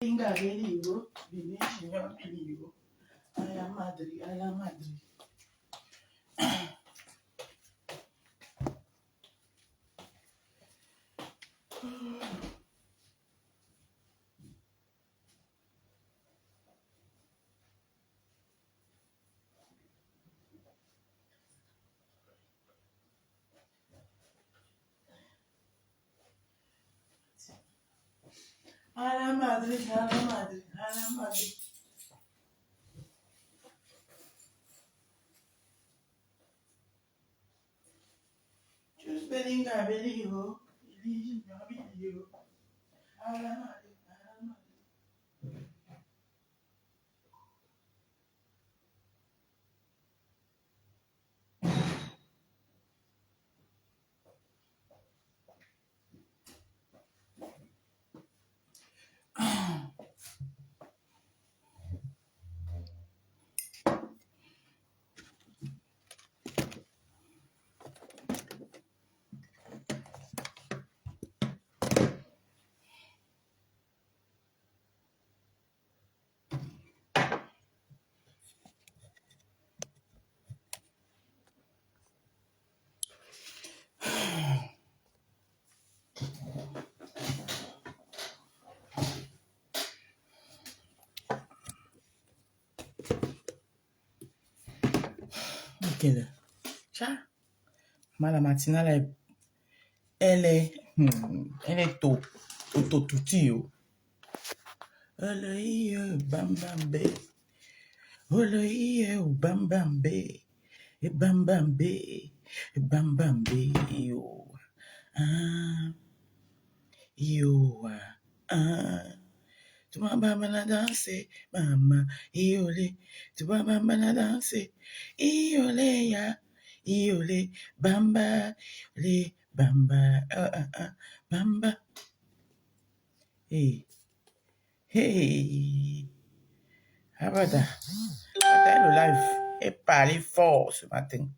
Inga beligo, bibishi nyo beligo. Aya madri, aya madri. Aya madri, aya madri, aya madri. Just belinga beligo, bibishi nyo beligo. Aya madri, aya madri. Ok, là. Ça, la matinale, elle est tôt, touti, yo. Elle est bam bam bé. Elle est bam bam bé. Et bam bam bé. Et bam bam bé, yo. Ah, yo, ah. Tu vas bam danser, maman, iolé. Tu vas bam danser, iolé, ya. Iolé, bamba, iolé, bamba, bamba. Hey, hey. Abada. Le live est parlé fort ce matin.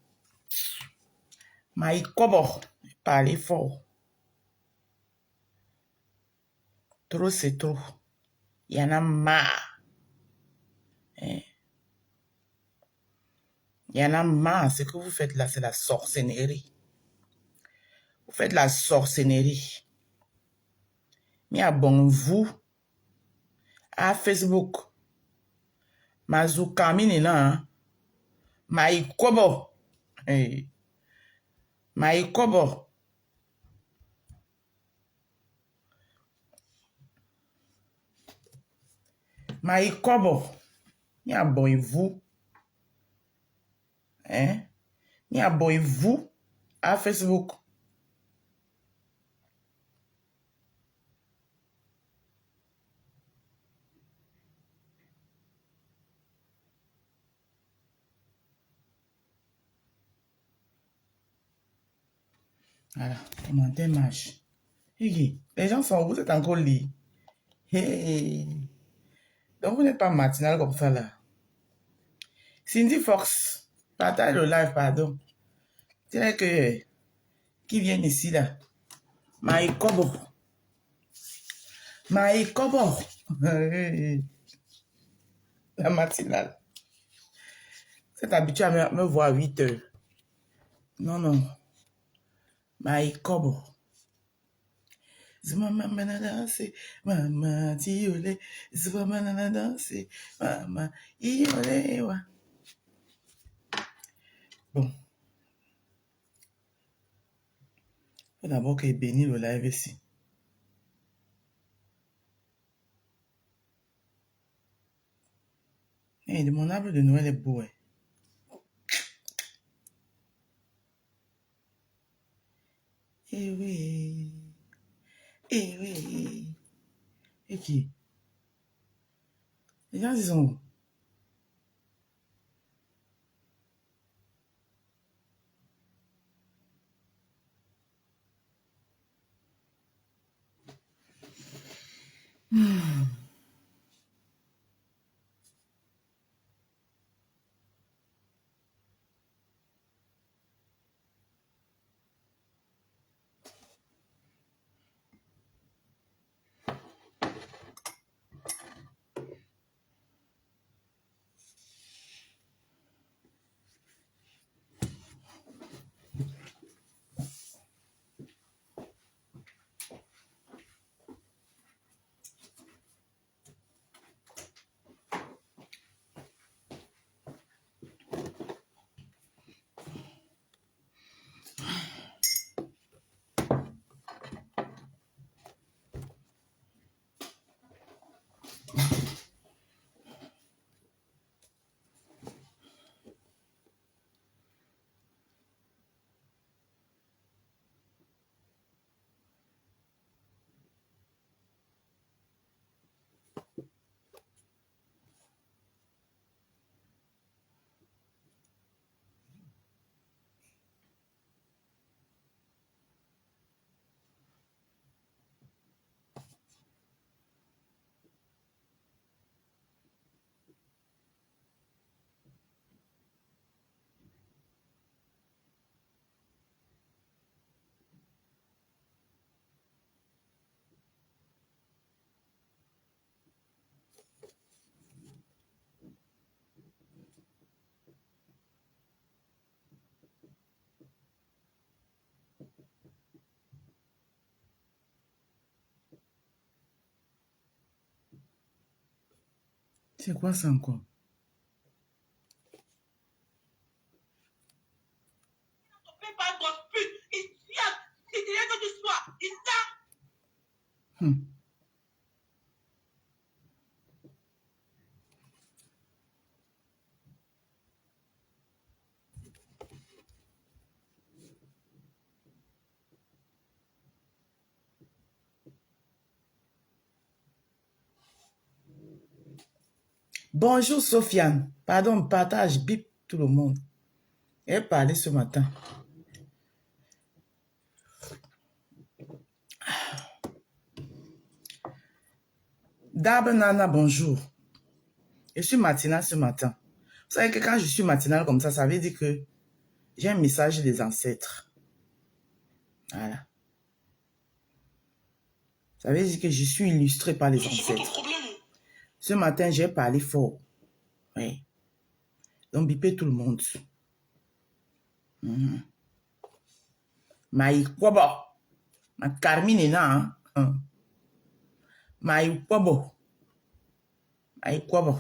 Maï Kobo est parlé fort. Trop, c'est trop. Il y en a marre. Hein? Il y en a marre. Ce que vous faites là, c'est la sorcellerie. Vous faites la sorcellerie. Mais à bon vous, à Facebook, Mazoukamine là, hein? Maï Kobo. Hey. Maï Kobo. Maï Kobo. Mais à bon vous. Hein? Mais à bon vous, à Facebook. Voilà, commentaire marche. Les gens sont, vous êtes encore lits. Hey. Donc vous n'êtes pas matinal comme ça là. Cindy Fox, partage le live, pardon. C'est que qui vient ici là. Maï Kobo. Maï Kobo. La matinale. C'est habitué à me voir à 8 heures. Non, non. Maï Kobo. Maman m'a dansé, maman diolé, maman m'a dansé, maman iolé, wa. Bon. Faut d'abord qu'il bénisse le live ici. Et mon arbre de Noël est beau. Eh oui. Eh oui. Et qui? Les gens, ils sont où? C'est quoi ça encore? Bonjour Sofiane. Pardon, partage, bip tout le monde. Elle parlait ce matin. Dab Nana, bonjour. Je suis matinale ce matin. Vous savez que quand je suis matinale comme ça veut dire que j'ai un message des ancêtres. Voilà. Ça veut dire que je suis illustrée par les ancêtres. Ce matin, j'ai parlé fort. Oui. Donc, bipez tout le monde. Maïkwabo. Ma Carmine là. Maïkwabo. Maïkwabo.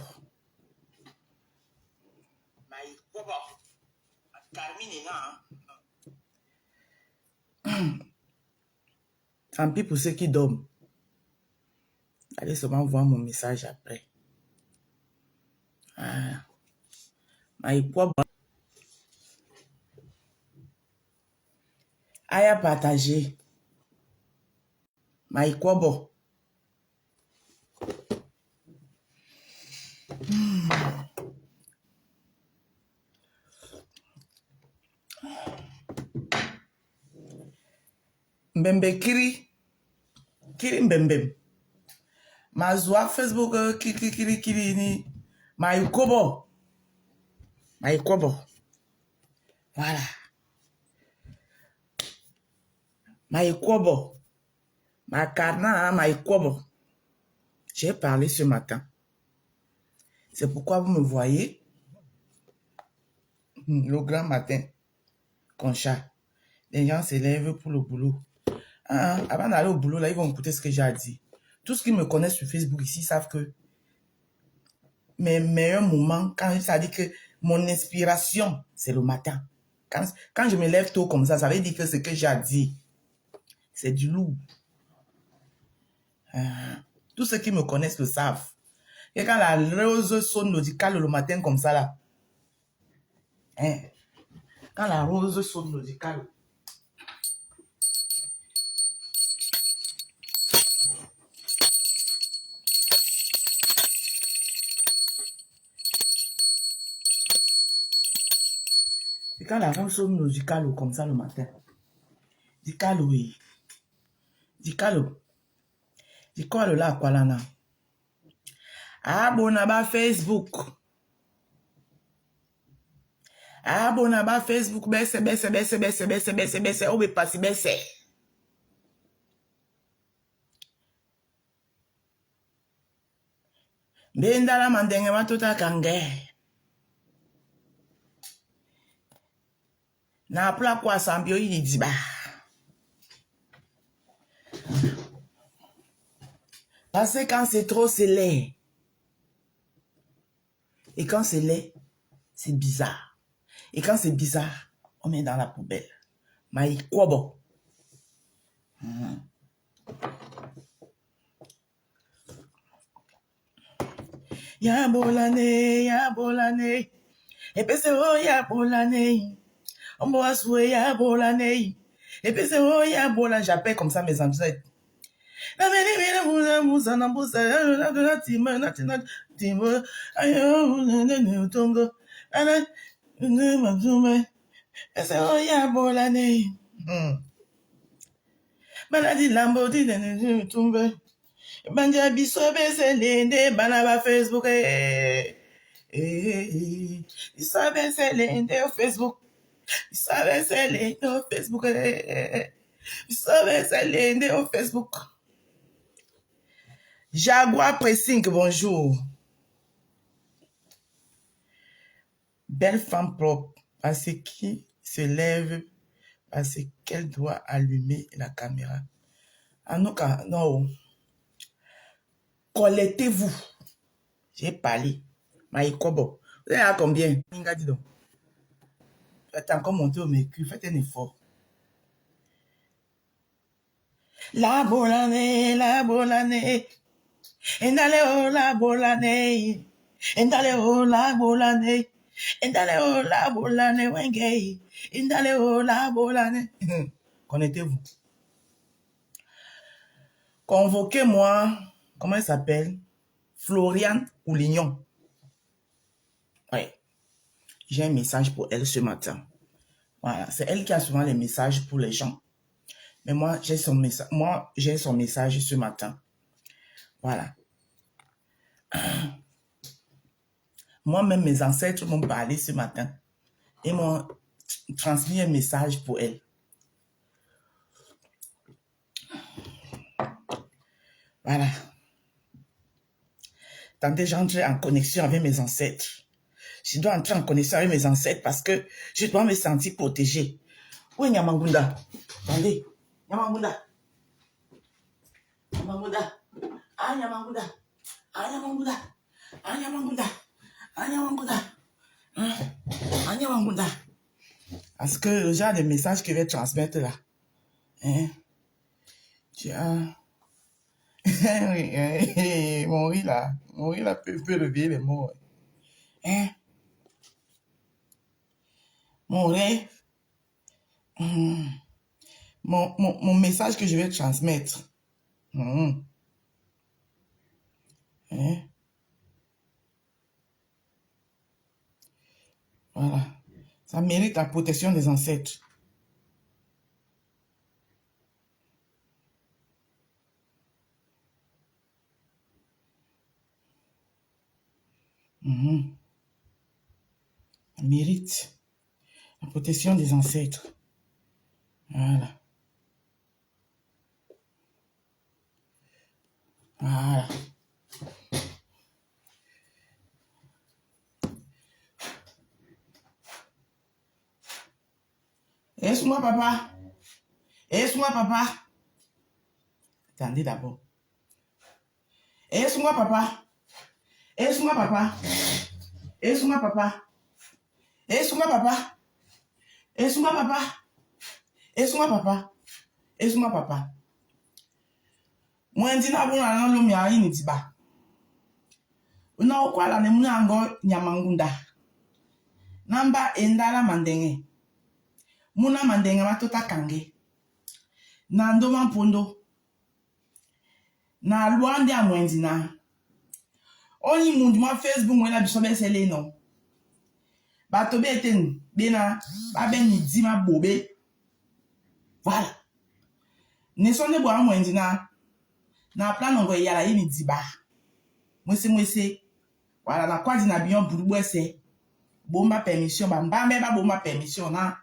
Maïkwabo. Ma Carmine là. Tant pis pour ceux qui dorment. Allez seulement voir mon message après. Maïkwabo. Aïe à partager. Maïkwabo. Mbembe kiri. Kiri mbembem. Mazwa Facebook kiri ni. Maïkwabo. Maïkwabo. Voilà. Maïkwabo. Makarna, Maïkwabo. J'ai parlé ce matin. C'est pourquoi vous me voyez le grand matin, Concha. Les gens se lèvent pour le boulot. Avant d'aller au boulot, là, ils vont écouter ce que j'ai dit. Tous ceux qui me connaissent sur Facebook ici savent que mes meilleurs moments, quand ça dit que mon inspiration, c'est le matin. Quand je me lève tôt comme ça veut dire que ce que j'ai dit, c'est du lourd. Tous ceux qui me connaissent le savent. Et quand la rose sonne le matin comme ça, là, quand la rose sonne l'odicale, et quand la rose sonne l'odicale comme ça le matin, dicale, oui. Dicale, dicale là, quoi là, abonnez-vous Facebook. Abonnez-vous Facebook, baisse, oh, mais pas si baisse. Bendala mandenge matuta kange. Na pla kwa sambio il dit bah. Parce que quand c'est trop, c'est laid. Et quand c'est laid, c'est bizarre. Et quand c'est bizarre, on met dans la poubelle. Maï kwabo. Ya bolane. Et puis c'est oh ya bolane. On va souhaiter ya bolane. Et puis c'est oh ya bolane. J'appelle comme ça mes ancêtres. Baladi lambodi de tumbe. Banja biso beselende banaba Facebook biso beselende au Facebook. Biso beselende au Facebook biso beselende au Facebook. Jaguar Pressing, bonjour. Belle femme propre, parce qui se lève, parce qu'elle doit allumer la caméra. En tout cas, non. Collectez-vous. J'ai parlé. Maïkobo. Vous êtes à combien? Minga, dis donc. Faites encore monter au mercure. Faites un effort. La bolane, la bolane. Endale o la bolane. Endale o la bolane. Endale o la bolane. Wenge. Endale o la bolane. Connectez-vous. Convoquez-moi. Comment elle s'appelle? Floriane Oulignon. Ouais. J'ai un message pour elle ce matin. Voilà. C'est elle qui a souvent les messages pour les gens. Mais moi, j'ai son message. Moi, j'ai son message ce matin. Voilà. Moi-même, mes ancêtres m'ont parlé ce matin et m'ont transmis un message pour elle. Voilà. Attendez, j'entre en connexion avec mes ancêtres. Je dois entrer en connexion avec mes ancêtres parce que je dois me sentir protégée. Où est Nyamangunda? Attendez. Nyamangunda. Nyamangunda. Ah, Nyamangunda. Ah, Nyamangunda. Ah, Nyamangunda. Ah, Nyamangunda. Ah, Nyamangunda. Parce que le genre de message que je vais transmettre là. Hein? Tu as... mon riz là peut réveiller les morts. Hein? Mon rêve, mon message que je vais transmettre. Hein? Voilà. Ça mérite la protection des ancêtres. Ça mérite la protection des ancêtres. Voilà. Voilà. Laisse-moi, papa. Laisse-moi, papa. Attendez d'abord. Laisse-moi, papa. Laisse-moi, papa. Laisse-moi, papa. Laisse-moi, papa. Laisse-moi, papa. Laisse-moi, papa. Laisse-moi, papa. Moi, je dis, na lo mi ayi ni tiba. Una okwala ne muna ango Nyamangunda. Namba endala mandenge. Muna mandenge matota kange. Na ndoma mpondo. Na luande a mwenzina. Oni mundi ma Facebook mwela bisobe sele no. Bato beten bena babe ni dima bobe. Voilà. Ne sonne bo a mwenzina. Na plan ngo yala yini diba. Mwese. Voilà, na kwa dina biyon burubu ese. Bomba permission, mbambe ba bomba permission na.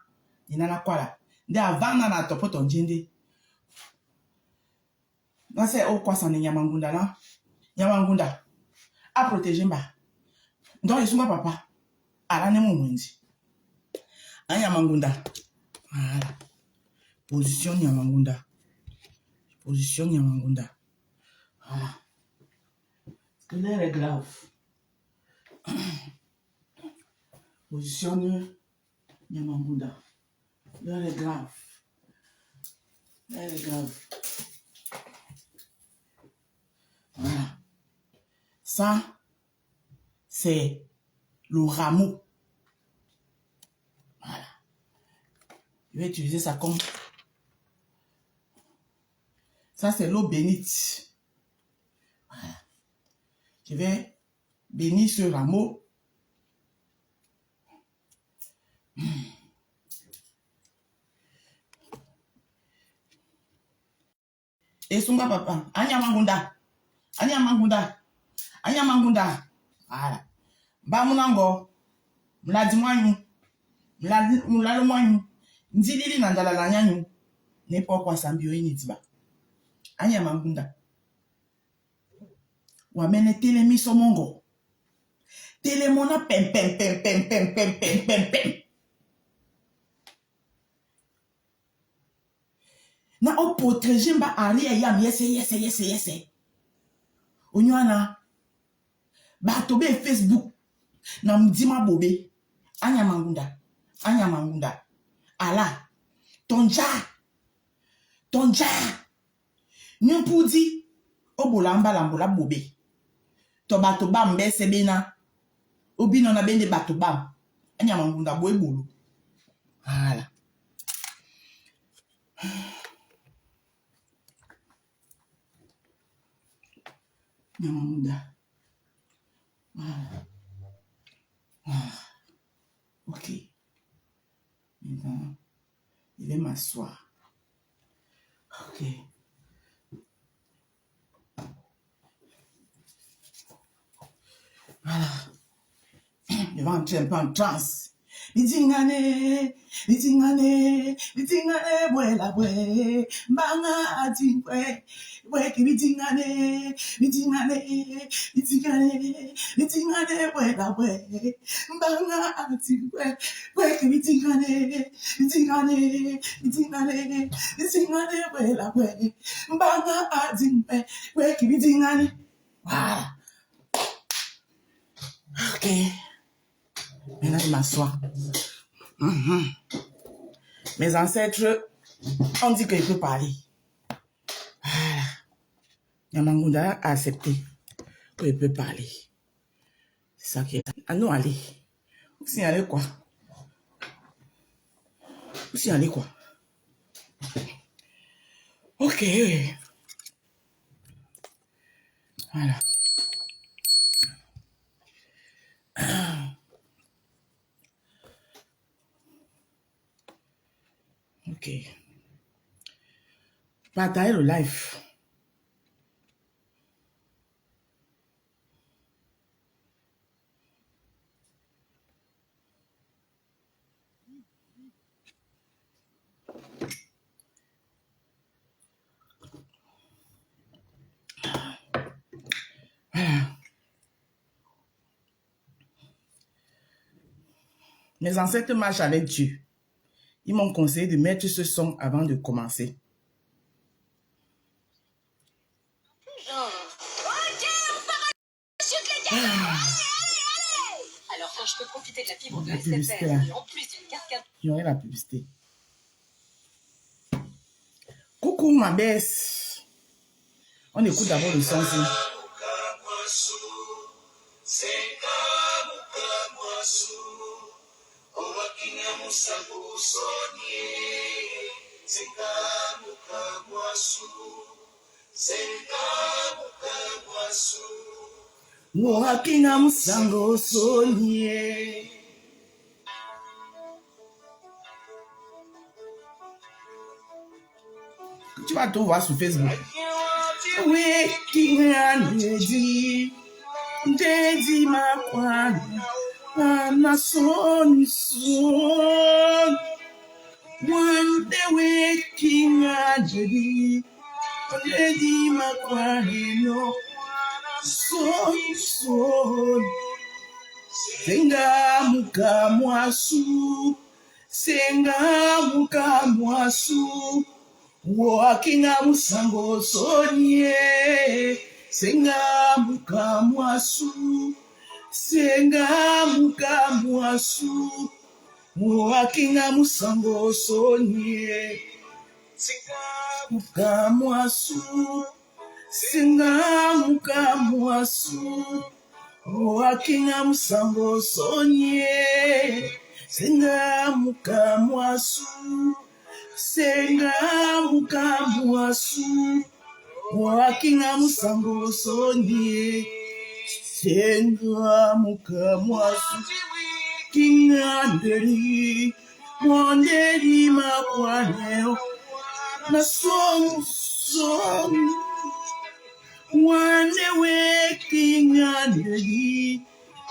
Ina na kwa la. Nde avant na topoto njende. Na se o kwa sane Nyamangunda na. Nyamangunda. A protéger mba. Ndo yesunga papa. Ala ne mwenzi. A Nyamangunda. Voilà. Position Nyamangunda. Position Nyamangunda. Voilà. L'heure est grave. Position Nyamangunda. L'heure est grave. L'heure est grave. Voilà. Ça, c'est le rameau. Voilà. Je vais utiliser ça comme... Ça, c'est l'eau bénite. Voilà. Je vais bénir ce rameau. Et sunga papa. Anyamangunda. Anyamangunda. Anyamangunda. Voilà. Ba munango. Mladi mwanyu. Mlalo mwanyu. Ndilili nandala la nyanyu. Nepo kwa sambio initiba. Anyamangunda. Wamene tele miso mongo. Tele mona pem. Na o protéger mba ali yam yese. Onywana. Batobe Facebook. Namdima bobe. Anya mangunda. Ala. Tonja. Nyumpudi. Obolamba lambola bobe. To batoba mbe sebena. Obino na bende batoba. Anya mangunda boe bolo. Voilà. Nyamangunda. Voilà. Ok. Maintenant, je vais m'asseoir. Ok. Voilà. Je vais entrer un peu en transe. Litingane, buela bue, banga atingwe, weki litingane, buela bue, banga atingwe, weki litingane, buela bue, banga atingwe, weki litingane. Voilà. Ok. Maintenant, je m'assois. Mes ancêtres ont dit qu'il peut parler. Voilà. Nyamangunda a accepté qu'il peut parler. C'est ça qui est. Ah non, allez. Vous signalez quoi? Ok. Voilà. Ok. Partagez le live. Voilà. Mes ancêtres marchent avec Dieu. Ils m'ont conseillé de mettre ce son avant de commencer. Alors quand je peux profiter de la fibre de SFR et en plus d'une carte cadeau. Il y aurait la publicité. Coucou ma baisse. On écoute d'abord le son. Wakina musango sonye. Tu vas tout voir sur Facebook. Waking Dedi makwana na son. One day waking Dedi makwana no son. Senga mukamwasu. Wakinga musango sonye. Senga mukamwasu. Wakinga musango sonye. Mukamwasu. Senga mukamwasu. Wakinga musango sonye. Senga mukamwasu. Wakinga musango sonye. Senga mukamwasu. Kinganderi. Mwanderi makwaneo. Na son. Wande waking andeli,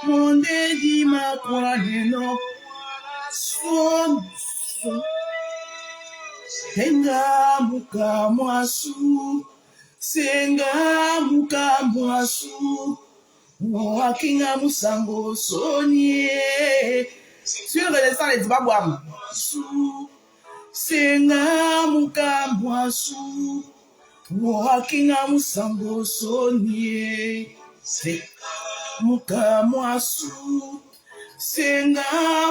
monde di makwaneno, son. Senga mukamwasu, wakinga musango sonye. Sur le sang les Zimbabwe. Senga mukamwasu. Wakinga musango sonye. mukamwasu. Senga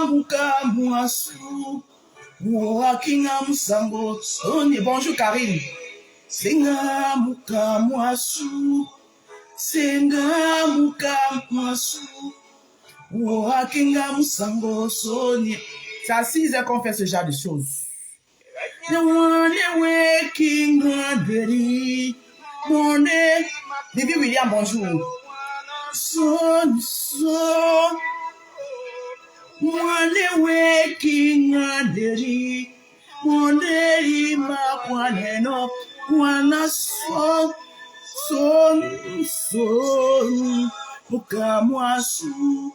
mukamwasu. Wakinga musango. Bonjour Karine. Senga mukamwasu. Senga mukamwasu. Wakinga musango Sonia. C'est à 6 heures qu'on fait ce genre de choses. The one waking Daddy. Bibi William, bonjour. Son. One waking Daddy. One ma kwaneno. Wana son. Mukamwasu.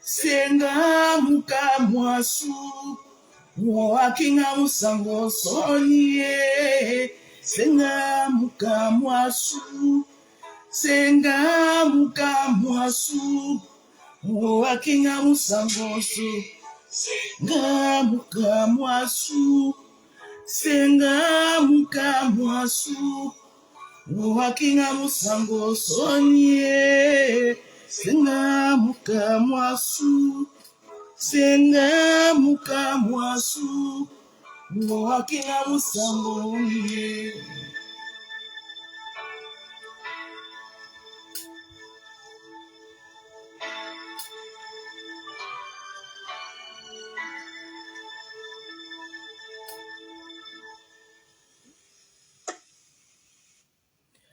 Senga mukamwasu. Wakinga musango Sonie. Senga mukamwasu. Senga mukamwasu. Wakinga musango Senga mukamwasu. Senga mukamwasu. Wakinga musango Sonie. Senga mukamwasu. Senga mukamwasu. Wakinga musango Sonie.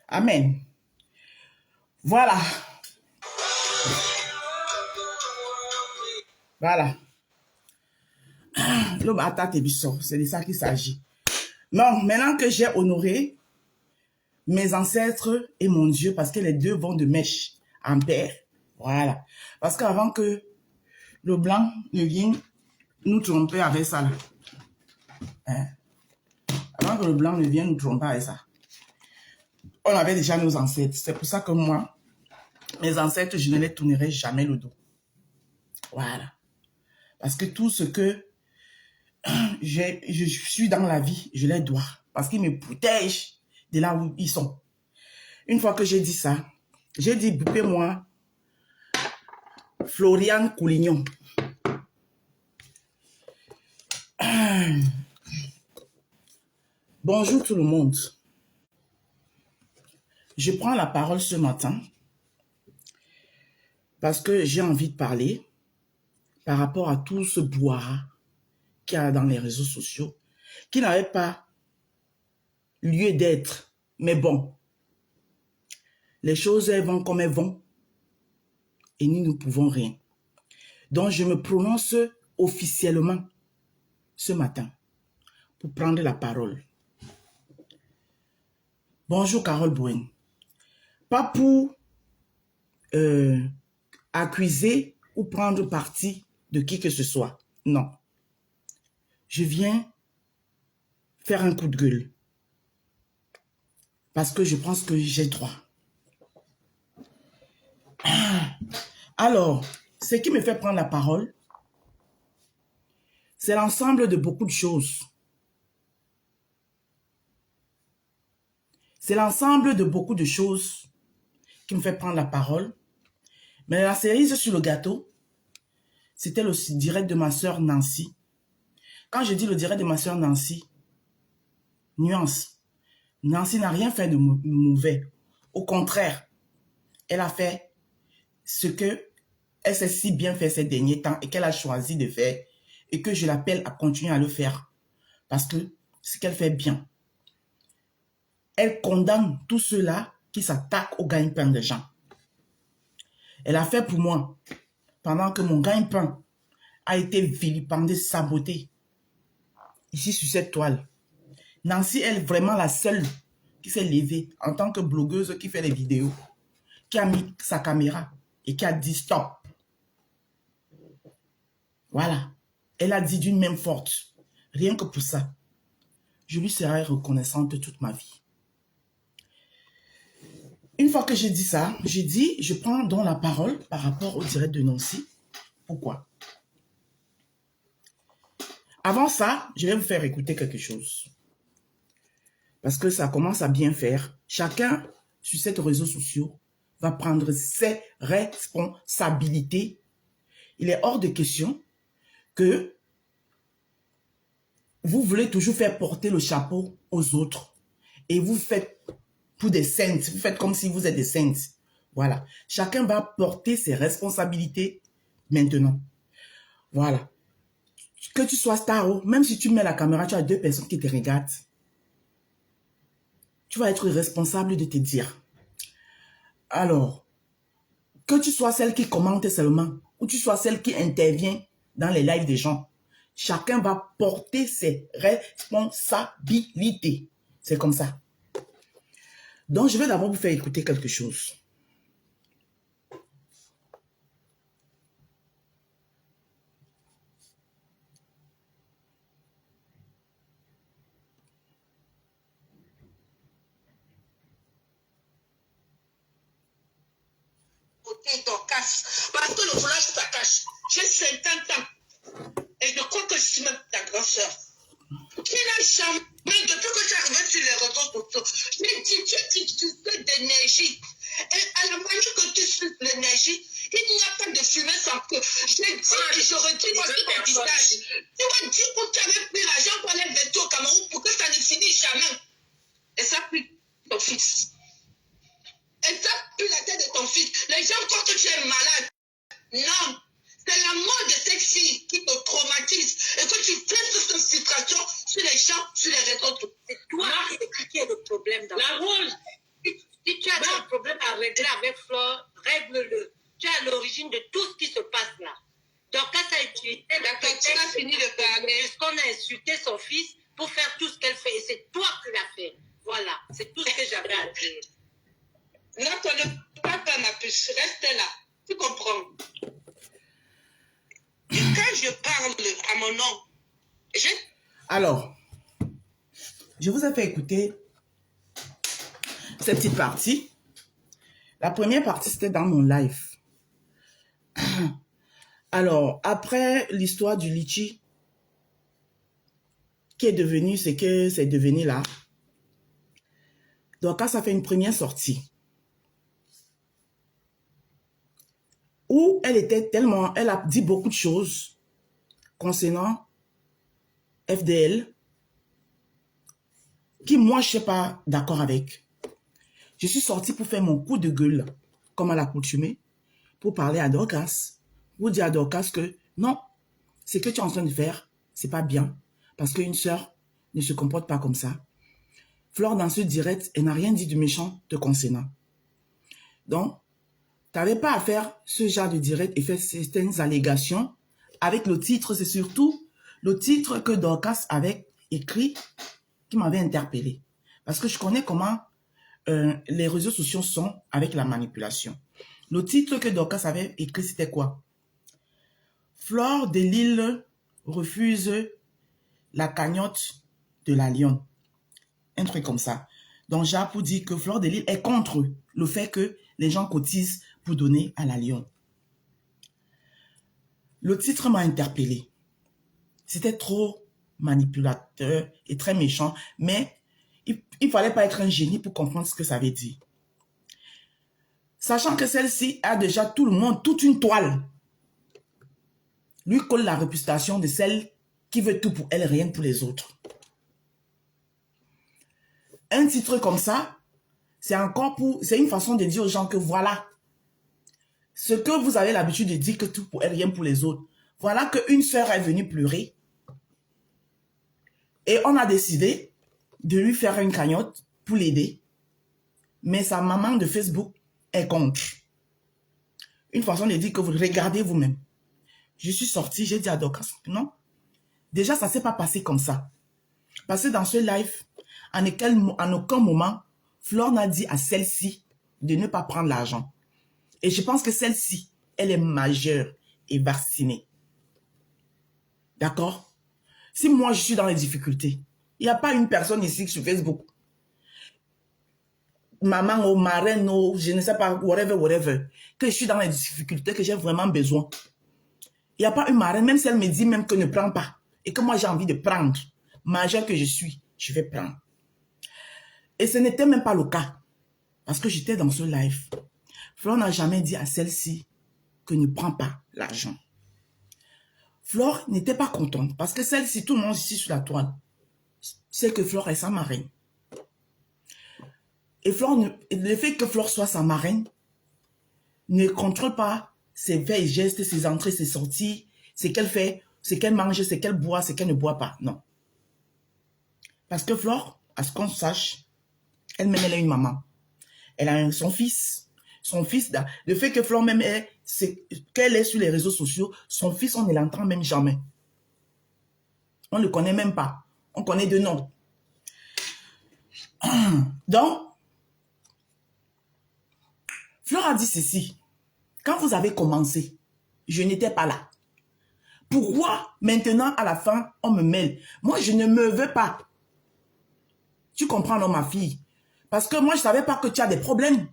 Amen. Voilà. Voilà. L'homme attaque et c'est de ça qu'il s'agit. Non, maintenant que j'ai honoré mes ancêtres et mon Dieu, parce que les deux vont de mèche en paire. Voilà. Parce qu'avant que le blanc ne vienne nous tromper avec ça, là. Hein? Avant que le blanc ne vienne nous tromper avec ça. On avait déjà nos ancêtres. C'est pour ça que moi, mes ancêtres, je ne les tournerai jamais le dos. Voilà. Parce que tout ce que je suis dans la vie, je les dois. Parce qu'ils me protègent de là où ils sont. Une fois que j'ai dit ça, j'ai dit, bipez-moi Florian Coulignon. Bonjour tout le monde. Je prends la parole ce matin parce que j'ai envie de parler par rapport à tout ce brouhaha qu'il y a dans les réseaux sociaux, qui n'avait pas lieu d'être. Mais bon, les choses elles vont comme elles vont et nous ne pouvons rien. Donc je me prononce officiellement ce matin pour prendre la parole. Bonjour Carole Bouen. Pas pour accuser ou prendre parti de qui que ce soit. Non. Je viens faire un coup de gueule. Parce que je pense que j'ai droit. Alors, ce qui me fait prendre la parole, c'est l'ensemble de beaucoup de choses. C'est l'ensemble de beaucoup de choses qui me fait prendre la parole. Mais la cerise sur le gâteau, c'était le direct de ma sœur Nancy. Quand je dis le direct de ma sœur Nancy, nuance. Nancy n'a rien fait de mauvais. Au contraire, elle a fait ce que elle s'est si bien fait ces derniers temps et qu'elle a choisi de faire et que je l'appelle à continuer à le faire. Parce que ce qu'elle fait bien. Elle condamne tous ceux-là qui s'attaquent au gagne-pain des gens. Elle a fait pour moi, pendant que mon gagne-pain a été vilipendé, saboté, ici sur cette toile. Nancy est vraiment la seule qui s'est levée en tant que blogueuse qui fait des vidéos, qui a mis sa caméra et qui a dit stop. Voilà. Elle a dit d'une main forte. Rien que pour ça, je lui serai reconnaissante toute ma vie. Une fois que j'ai dit ça, j'ai dit, je prends donc la parole par rapport au direct de Nancy. Pourquoi? Avant ça, je vais vous faire écouter quelque chose. Parce que ça commence à bien faire. Chacun, sur ces réseaux sociaux, va prendre ses responsabilités, il est hors de question que vous voulez toujours faire porter le chapeau aux autres et vous faites pour des saintes, vous faites comme si vous êtes des saintes. Voilà. Chacun va porter ses responsabilités maintenant. Voilà. Que tu sois star, même si tu mets la caméra, tu as 2 personnes qui te regardent. Tu vas être responsable de te dire. Alors, que tu sois celle qui commente seulement ou tu sois celle qui intervient dans les lives des gens, chacun va porter ses responsabilités. C'est comme ça. Donc, je vais d'abord vous faire écouter quelque chose. Parce que le volage, ça cache. J'ai 50 ans. Et je crois que je suis même ta grande soeur. Qui n'a jamais, depuis que tu es arrivé sur les réseaux sociaux, j'ai dit, tu fais d'énergie. Et à la manière que tu suces l'énergie, il n'y a pas de fumée sans feu. J'ai dit et je retire aussi ton visage. Tu vas dire que tu avais pris l'argent pour aller bientôt au Cameroun pour que ça ne finisse jamais. Et ça pue ton fils. Et ça pue la tête de ton fils. Les gens croient que tu es malade. Non. C'est la mort de cette fille qui te traumatise et que tu fais toute cette frustration sur les gens, sur les réseaux. C'est toi qui es le problème dans la rose. Si tu as un problème à régler avec Flore, règle-le. Tu es à l'origine de tout ce qui se passe là. Donc, quand tu as utilisé la tu as fini de parler. Puisqu'on a insulté son fils pour faire tout ce qu'elle fait. Et c'est toi qui l'as fait. Voilà. C'est tout ce que j'avais à dire. Ne connais pas ma puce. Reste là. Tu comprends? Quand je parle à mon nom, Alors, je vous ai fait écouter cette petite partie. La première partie, c'était dans mon live. Alors, après l'histoire du litchi, qui est devenu ce que c'est devenu là, donc quand ça fait une première sortie, où elle était tellement, elle a dit beaucoup de choses concernant FDL, qui moi, je ne suis pas d'accord avec. Je suis sortie pour faire mon coup de gueule, comme à l'accoutumée, pour parler à Dorcas, pour dire à Dorcas que non, ce que tu es en train de faire, c'est pas bien, parce qu'une sœur ne se comporte pas comme ça. Flore, dans ce direct, elle n'a rien dit de méchant te concernant. Donc, tu n'avais pas à faire ce genre de direct et faire certaines allégations avec le titre. C'est surtout le titre que Dorcas avait écrit qui m'avait interpellé. Parce que je connais comment les réseaux sociaux sont avec la manipulation. Le titre que Dorcas avait écrit, c'était quoi? Flore de Lille refuse la cagnotte de la Lionne. Un truc comme ça. Donc, Japou dit que Flore de Lille est contre le fait que les gens cotisent pour donner à la Lionne. Le titre m'a interpellé. C'était trop manipulateur et très méchant, mais il ne fallait pas être un génie pour comprendre ce que ça veut dire. Sachant que celle-ci a déjà tout le monde, toute une toile, lui colle la réputation de celle qui veut tout pour elle, rien pour les autres. Un titre comme ça, c'est une façon de dire aux gens que voilà, ce que vous avez l'habitude de dire que tout pour elle, rien pour les autres. Voilà qu'une sœur est venue pleurer et on a décidé de lui faire une cagnotte pour l'aider. Mais sa maman de Facebook est contre. Une façon de dire que vous regardez vous-même. Je suis sortie, j'ai dit à Dorcas, non. Déjà, ça ne s'est pas passé comme ça. Parce que dans ce live, en aucun moment, Flore n'a dit à celle-ci de ne pas prendre l'argent. Et je pense que celle-ci, elle est majeure et vaccinée. D'accord? Si moi, je suis dans les difficultés, il n'y a pas une personne ici sur Facebook, maman ou marraine ou je ne sais pas, whatever, que je suis dans les difficultés, que j'ai vraiment besoin. Il n'y a pas une marraine, même si elle me dit même que ne prends pas, et que moi j'ai envie de prendre, majeure que je suis, je vais prendre. Et ce n'était même pas le cas, parce que j'étais dans ce live. Flore n'a jamais dit à celle-ci que ne prend pas l'argent. Flore n'était pas contente parce que celle-ci, tout le monde ici sur la toile, sait que Flore est sa marraine. Et le fait que Flore soit sa marraine ne contrôle pas ses faits et gestes, ses entrées, ses sorties, ce qu'elle fait, ce qu'elle mange, ce qu'elle boit, ce qu'elle ne boit pas. Non. Parce que Flore, à ce qu'on sache, elle-même, elle a une maman. Elle a son fils. Son fils, le fait que Flore même qu'elle est sur les réseaux sociaux, son fils, on ne l'entend même jamais. On ne le connaît même pas. On connaît de nom. Donc, Flore a dit ceci. Quand vous avez commencé, je n'étais pas là. Pourquoi maintenant, à la fin, on me mêle? Moi, je ne me veux pas. Tu comprends, non, ma fille? Parce que moi, je ne savais pas que tu as des problèmes.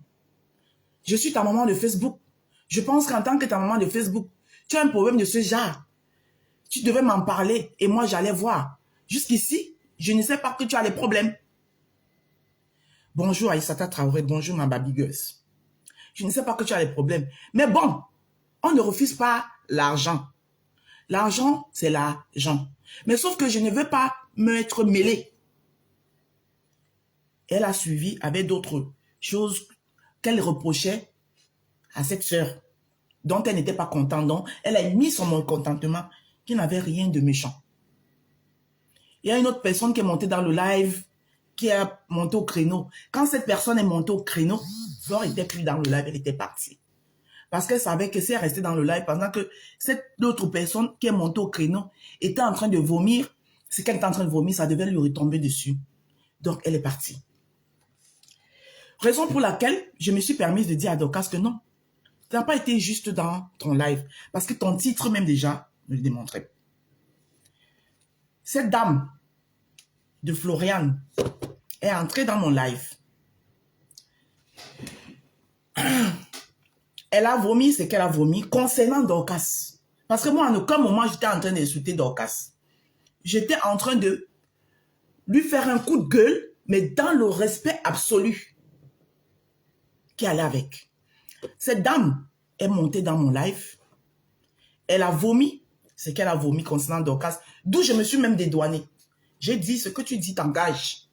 Je suis ta maman de Facebook. Je pense qu'en tant que ta maman de Facebook, tu as un problème de ce genre. Tu devais m'en parler et moi, j'allais voir. Jusqu'ici, je ne sais pas que tu as des problèmes. Bonjour Aïssata Traoré, bonjour ma babigueuse. Je ne sais pas que tu as des problèmes. Mais bon, on ne refuse pas l'argent. L'argent, c'est l'argent. Mais sauf que je ne veux pas m'être mêlée. Elle a suivi avec d'autres choses qu'elle reprochait à cette sœur, dont elle n'était pas contente. Donc, elle a mis son mécontentement qui n'avait rien de méchant. Il y a une autre personne qui est montée dans le live, qui a monté au créneau. Quand cette personne est montée au créneau, Flore n'était plus dans le live, elle était partie. Parce qu'elle savait que si elle restait dans le live, pendant que cette autre personne qui est montée au créneau était en train de vomir, ce qu'elle était en train de vomir, ça devait lui retomber dessus. Donc, elle est partie. Raison pour laquelle je me suis permise de dire à Dorcas que non, tu n'as pas été juste dans ton live. Parce que ton titre même déjà me le démontrait. Cette dame de Floriane est entrée dans mon live. Elle a vomi ce qu'elle a vomi concernant Dorcas. Parce que moi, en aucun moment, j'étais en train d'insulter Dorcas. J'étais en train de lui faire un coup de gueule, mais dans le respect absolu qui allait avec. Cette dame est montée dans mon live. Elle a vomi ce qu'elle a vomi concernant Dorcas, d'où je me suis même dédouanée. J'ai dit, ce que tu dis t'engage.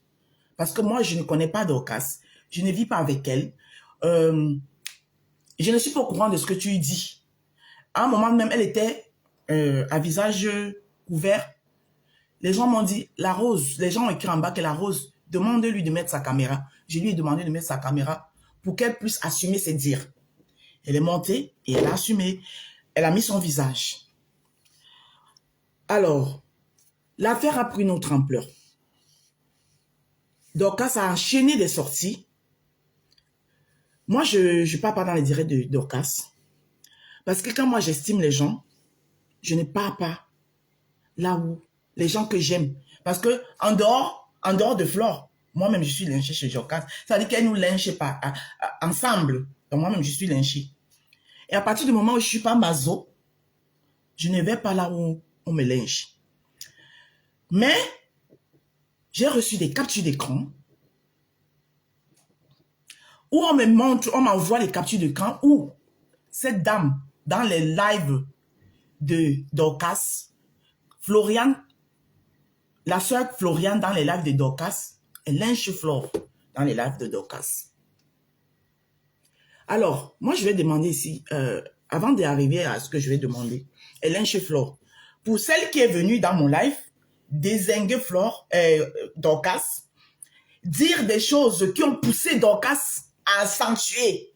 Parce que moi, je ne connais pas Dorcas. Je ne vis pas avec elle. Je ne suis pas au courant de ce que tu dis. À un moment même, elle était à visage couvert. Les gens m'ont dit, la rose, les gens ont écrit en bas que la rose, demande-lui de mettre sa caméra. Je lui ai demandé de mettre sa caméra pour qu'elle puisse assumer ses dires. Elle est montée et elle a assumé. Elle a mis son visage. Alors, l'affaire a pris une autre ampleur. Dorcas a enchaîné des sorties. Moi, je ne pars pas dans les directs de Dorcas. Parce que quand moi, j'estime les gens, je ne pars pas là où les gens que j'aime. Parce que en dehors de Flore, moi-même, je suis lynchée chez Dorcas. Ça veut dire qu'elle nous lynche pas ensemble. Donc, moi-même, je suis lynchée. Et à partir du moment où je ne suis pas maso, je ne vais pas là où on me lynche. Mais, j'ai reçu des captures d'écran où on me montre, on m'envoie les captures d'écran où cette dame, dans les lives de Dorcas, Floriane, la soeur Floriane dans les lives de Dorcas, elle lynche Flore dans les lives de Dorcas. Alors, moi je vais demander ici, avant d'arriver à ce que je vais demander, elle lynche Flore. Pour celle qui est venue dans mon live, dézinguer Flore, Dorcas, dire des choses qui ont poussé Dorcas à accentuer,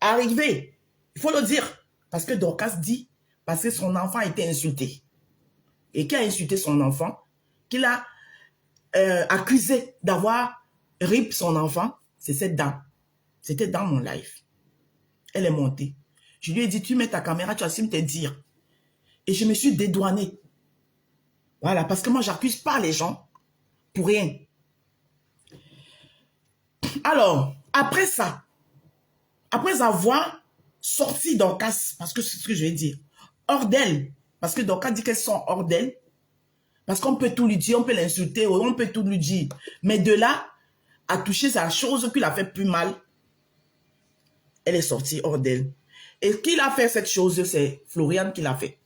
à arriver. Il faut le dire. Parce que Dorcas dit, parce que son enfant a été insulté. Et qui a insulté son enfant, qu'il a accusé d'avoir rip son enfant, c'est cette dame. C'était dans mon live. Elle est montée. Je lui ai dit, tu mets ta caméra, tu assumes tes dires. Et je me suis dédouanée. Voilà, parce que moi, j'accuse pas les gens pour rien. Alors, après ça, après avoir sorti Dorcas, parce que c'est ce que je vais dire, hors d'elle, parce que Dorcas dit qu'elles sont hors d'elle, parce qu'on peut tout lui dire, on peut l'insulter, on peut tout lui dire, mais de là à toucher sa chose qui l'a fait plus mal, elle est sortie hors d'elle. Et qui l'a fait cette chose, c'est Floriane qui l'a fait.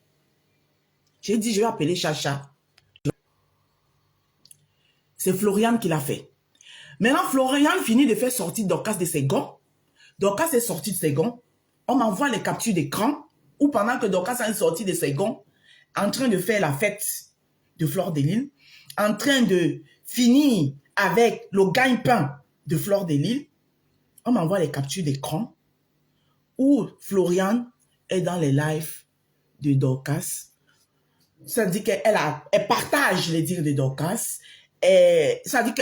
J'ai dit, je vais appeler Chacha. C'est Floriane qui l'a fait. Maintenant, Floriane finit de faire sortir Dorcas de ses gonds. Dorcas est sortie de ses gonds. On m'envoie les captures d'écran où pendant que Dorcas est sortie de ses gonds, en train de faire la fête de Fleur de Lys, en train de finir avec le gagne-pain de Fleur de Lys, on m'envoie les captures d'écran où Floriane est dans les lives de Dorcas. Ça dit qu'elle partage les dires de Dorcas. Et ça dit que,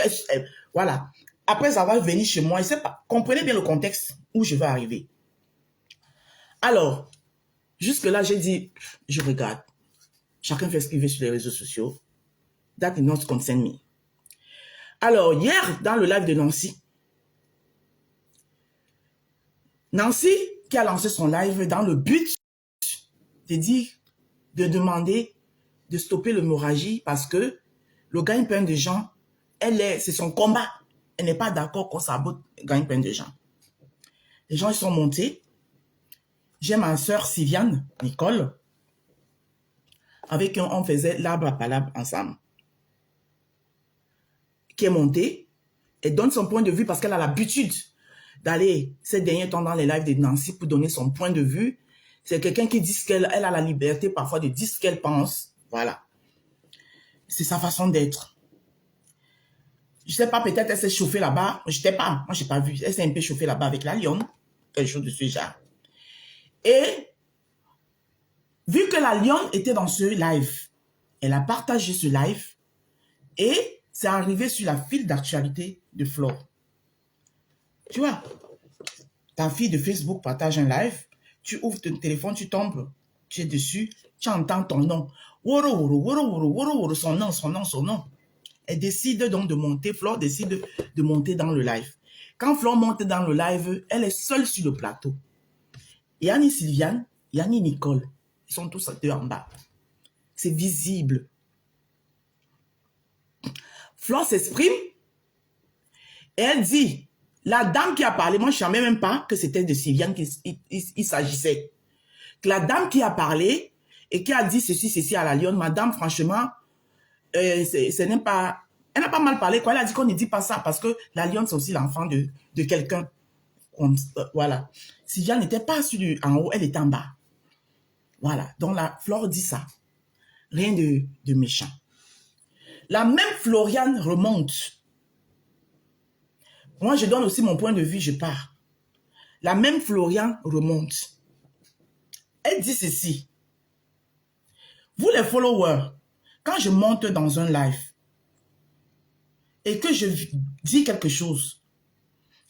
voilà, après avoir venu chez moi, je sais pas, comprenez bien le contexte où je vais arriver. Alors, jusque-là, j'ai dit, je regarde. Chacun fait ce qu'il veut sur les réseaux sociaux. That did not concern me. Alors, hier, dans le live de Nancy, Nancy qui a lancé son live dans le but de dire, de demander de stopper l'hémorragie parce que le gagne-pain de gens, c'est son combat. Elle n'est pas d'accord qu'on sabote le gagne-pain de gens. Les gens, ils sont montés. J'ai ma soeur Sylviane, Nicole, avec qui on faisait l'arbre à palabre ensemble, qui est montée et donne son point de vue parce qu'elle a l'habitude d'aller ces derniers temps dans les lives de Nancy pour donner son point de vue. C'est quelqu'un qui dit qu'elle a la liberté parfois de dire ce qu'elle pense. Voilà. C'est sa façon d'être. Je sais pas, peut-être elle s'est chauffée là-bas. Je sais pas, moi j'ai pas vu. Elle s'est un peu chauffée là-bas avec la lionne. Quelque chose de ce genre. Et vu que la lionne était dans ce live, elle a partagé ce live et c'est arrivé sur la file d'actualité de Flore. Tu vois, ta fille de Facebook partage un live, tu ouvres ton téléphone, tu tombes, tu es dessus, tu entends ton nom. Woro, woro, woro, woro, woro, woro, son nom, son nom, son nom. Elle décide donc de monter, Flore décide de monter dans le live. Quand Flore monte dans le live, elle est seule sur le plateau. Yanni Sylviane, Yanni Nicole, ils sont tous deux en bas. C'est visible. Flore s'exprime et elle dit, la dame qui a parlé, moi je ne savais même pas que c'était de Sylviane qu'il s'agissait. La dame qui a parlé et qui a dit ceci à la lionne, madame, franchement, elle n'a pas mal parlé, quoi. Elle a dit qu'on ne dit pas ça parce que la lionne, c'est aussi l'enfant de quelqu'un. Voilà. Sylviane n'était pas en haut, elle était en bas. Voilà. Donc la Flore dit ça. Rien de méchant. La même Floriane remonte. Moi, je donne aussi mon point de vue, je pars. La même Floriane remonte. Elle dit ceci. Vous les followers, quand je monte dans un live et que je dis quelque chose,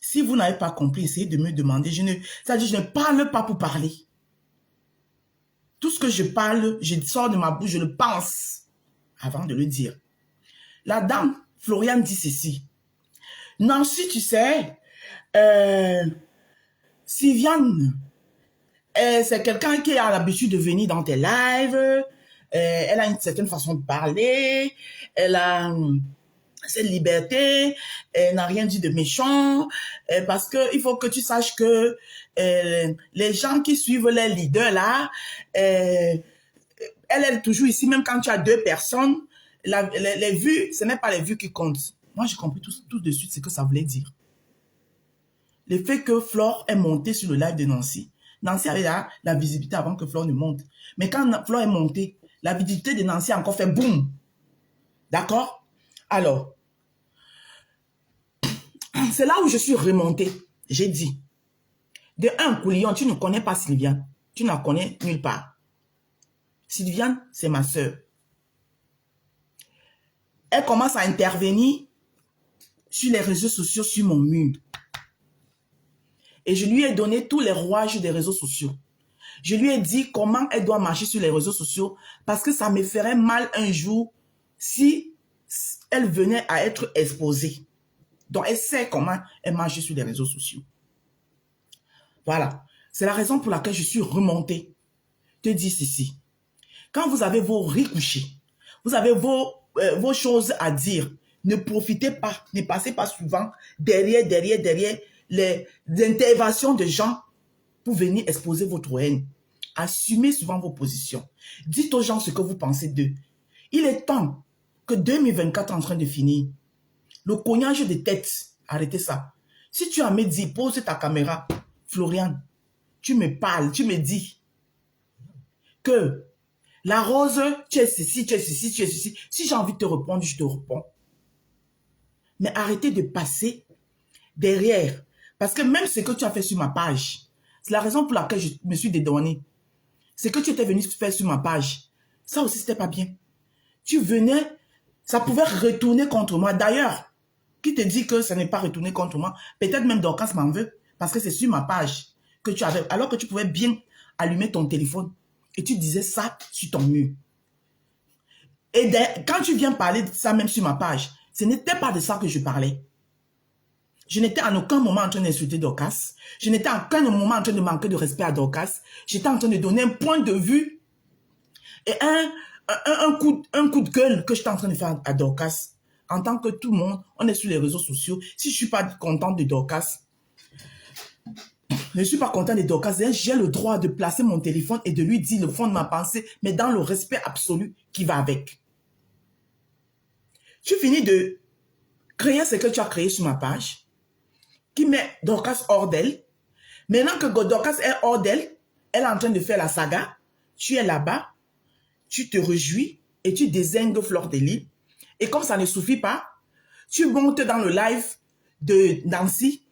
si vous n'avez pas compris, essayez de me demander. C'est-à-dire, je ne parle pas pour parler. Tout ce que je parle, je sors de ma bouche, je le pense avant de le dire. La dame, Floriane, dit ceci. Nancy, tu sais, Sylviane, c'est quelqu'un qui a l'habitude de venir dans tes lives. Elle a une certaine façon de parler. Elle a cette liberté. Elle n'a rien dit de méchant. Parce que il faut que tu saches que les gens qui suivent les leaders là, elle est toujours ici, même quand tu as 2 personnes. Les vues, ce n'est pas les vues qui comptent. Moi, j'ai compris tout de suite ce que ça voulait dire. Le fait que Flore est montée sur le live de Nancy. Nancy avait la visibilité avant que Flore ne monte. Mais quand Flore est montée, la visibilité de Nancy a encore fait boum. D'accord? Alors, c'est là où je suis remontée. J'ai dit, de un, Coulillon, tu ne connais pas Sylviane. Tu ne la connais nulle part. Sylviane, c'est ma sœur. Elle commence à intervenir sur les réseaux sociaux, sur mon mur. Et je lui ai donné tous les rouages des réseaux sociaux. Je lui ai dit comment elle doit marcher sur les réseaux sociaux parce que ça me ferait mal un jour si elle venait à être exposée. Donc, elle sait comment elle marche sur les réseaux sociaux. Voilà. C'est la raison pour laquelle je suis remontée. Te dis ceci. Quand vous avez vos ricouchés, vous avez vos choses à dire, ne profitez pas, ne passez pas souvent derrière les interventions de gens pour venir exposer votre haine. Assumez souvent vos positions. Dites aux gens ce que vous pensez d'eux. Il est temps que 2024 est en train de finir. Le cognage de tête, arrêtez ça. Si tu as me dit, pose ta caméra, Florian, tu me parles, tu me dis que la rose, tu es ceci, tu es ceci, tu es ceci. Si j'ai envie de te répondre, je te réponds. Mais arrêtez de passer derrière. Parce que même ce que tu as fait sur ma page, c'est la raison pour laquelle je me suis dédouané. Ce que tu étais venu faire sur ma page, ça aussi, c'était pas bien. Tu venais, ça pouvait retourner contre moi. D'ailleurs, qui te dit que ça n'est pas retourné contre moi? Peut-être même Dorcas m'en veut, parce que c'est sur ma page que tu avais, alors que tu pouvais bien allumer ton téléphone et tu disais ça sur ton mur. Et quand tu viens parler de ça même sur ma page, ce n'était pas de ça que je parlais. Je n'étais en aucun moment en train d'insulter Dorcas. Je n'étais en aucun moment en train de manquer de respect à Dorcas. J'étais en train de donner un point de vue et un coup de gueule que j'étais en train de faire à Dorcas. En tant que tout le monde, on est sur les réseaux sociaux. Si je ne suis pas contente de Dorcas, je ne suis pas contente de Dorcas, j'ai le droit de placer mon téléphone et de lui dire le fond de ma pensée, mais dans le respect absolu qui va avec. Tu finis de créer ce que tu as créé sur ma page, qui met Dorcas hors d'elle. Maintenant que Dorcas est hors d'elle, elle est en train de faire la saga, tu es là-bas, tu te réjouis et tu désingues Fleur de Lys. Et comme ça ne suffit pas, tu montes dans le live de Nancy,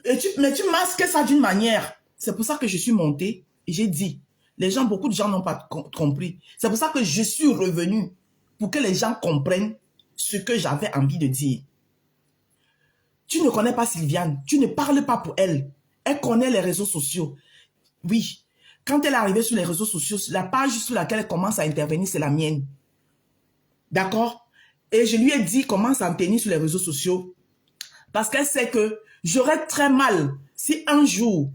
mais tu masques ça d'une manière. C'est pour ça que je suis montée et j'ai dit, beaucoup de gens n'ont pas compris. C'est pour ça que je suis revenue, pour que les gens comprennent ce que j'avais envie de dire. Tu ne connais pas Sylviane, tu ne parles pas pour elle. Elle connaît les réseaux sociaux. Oui, quand elle est arrivée sur les réseaux sociaux, la page sur laquelle elle commence à intervenir, c'est la mienne. D'accord? Et je lui ai dit comment s'en tenir sur les réseaux sociaux. Parce qu'elle sait que j'aurais très mal si un jour,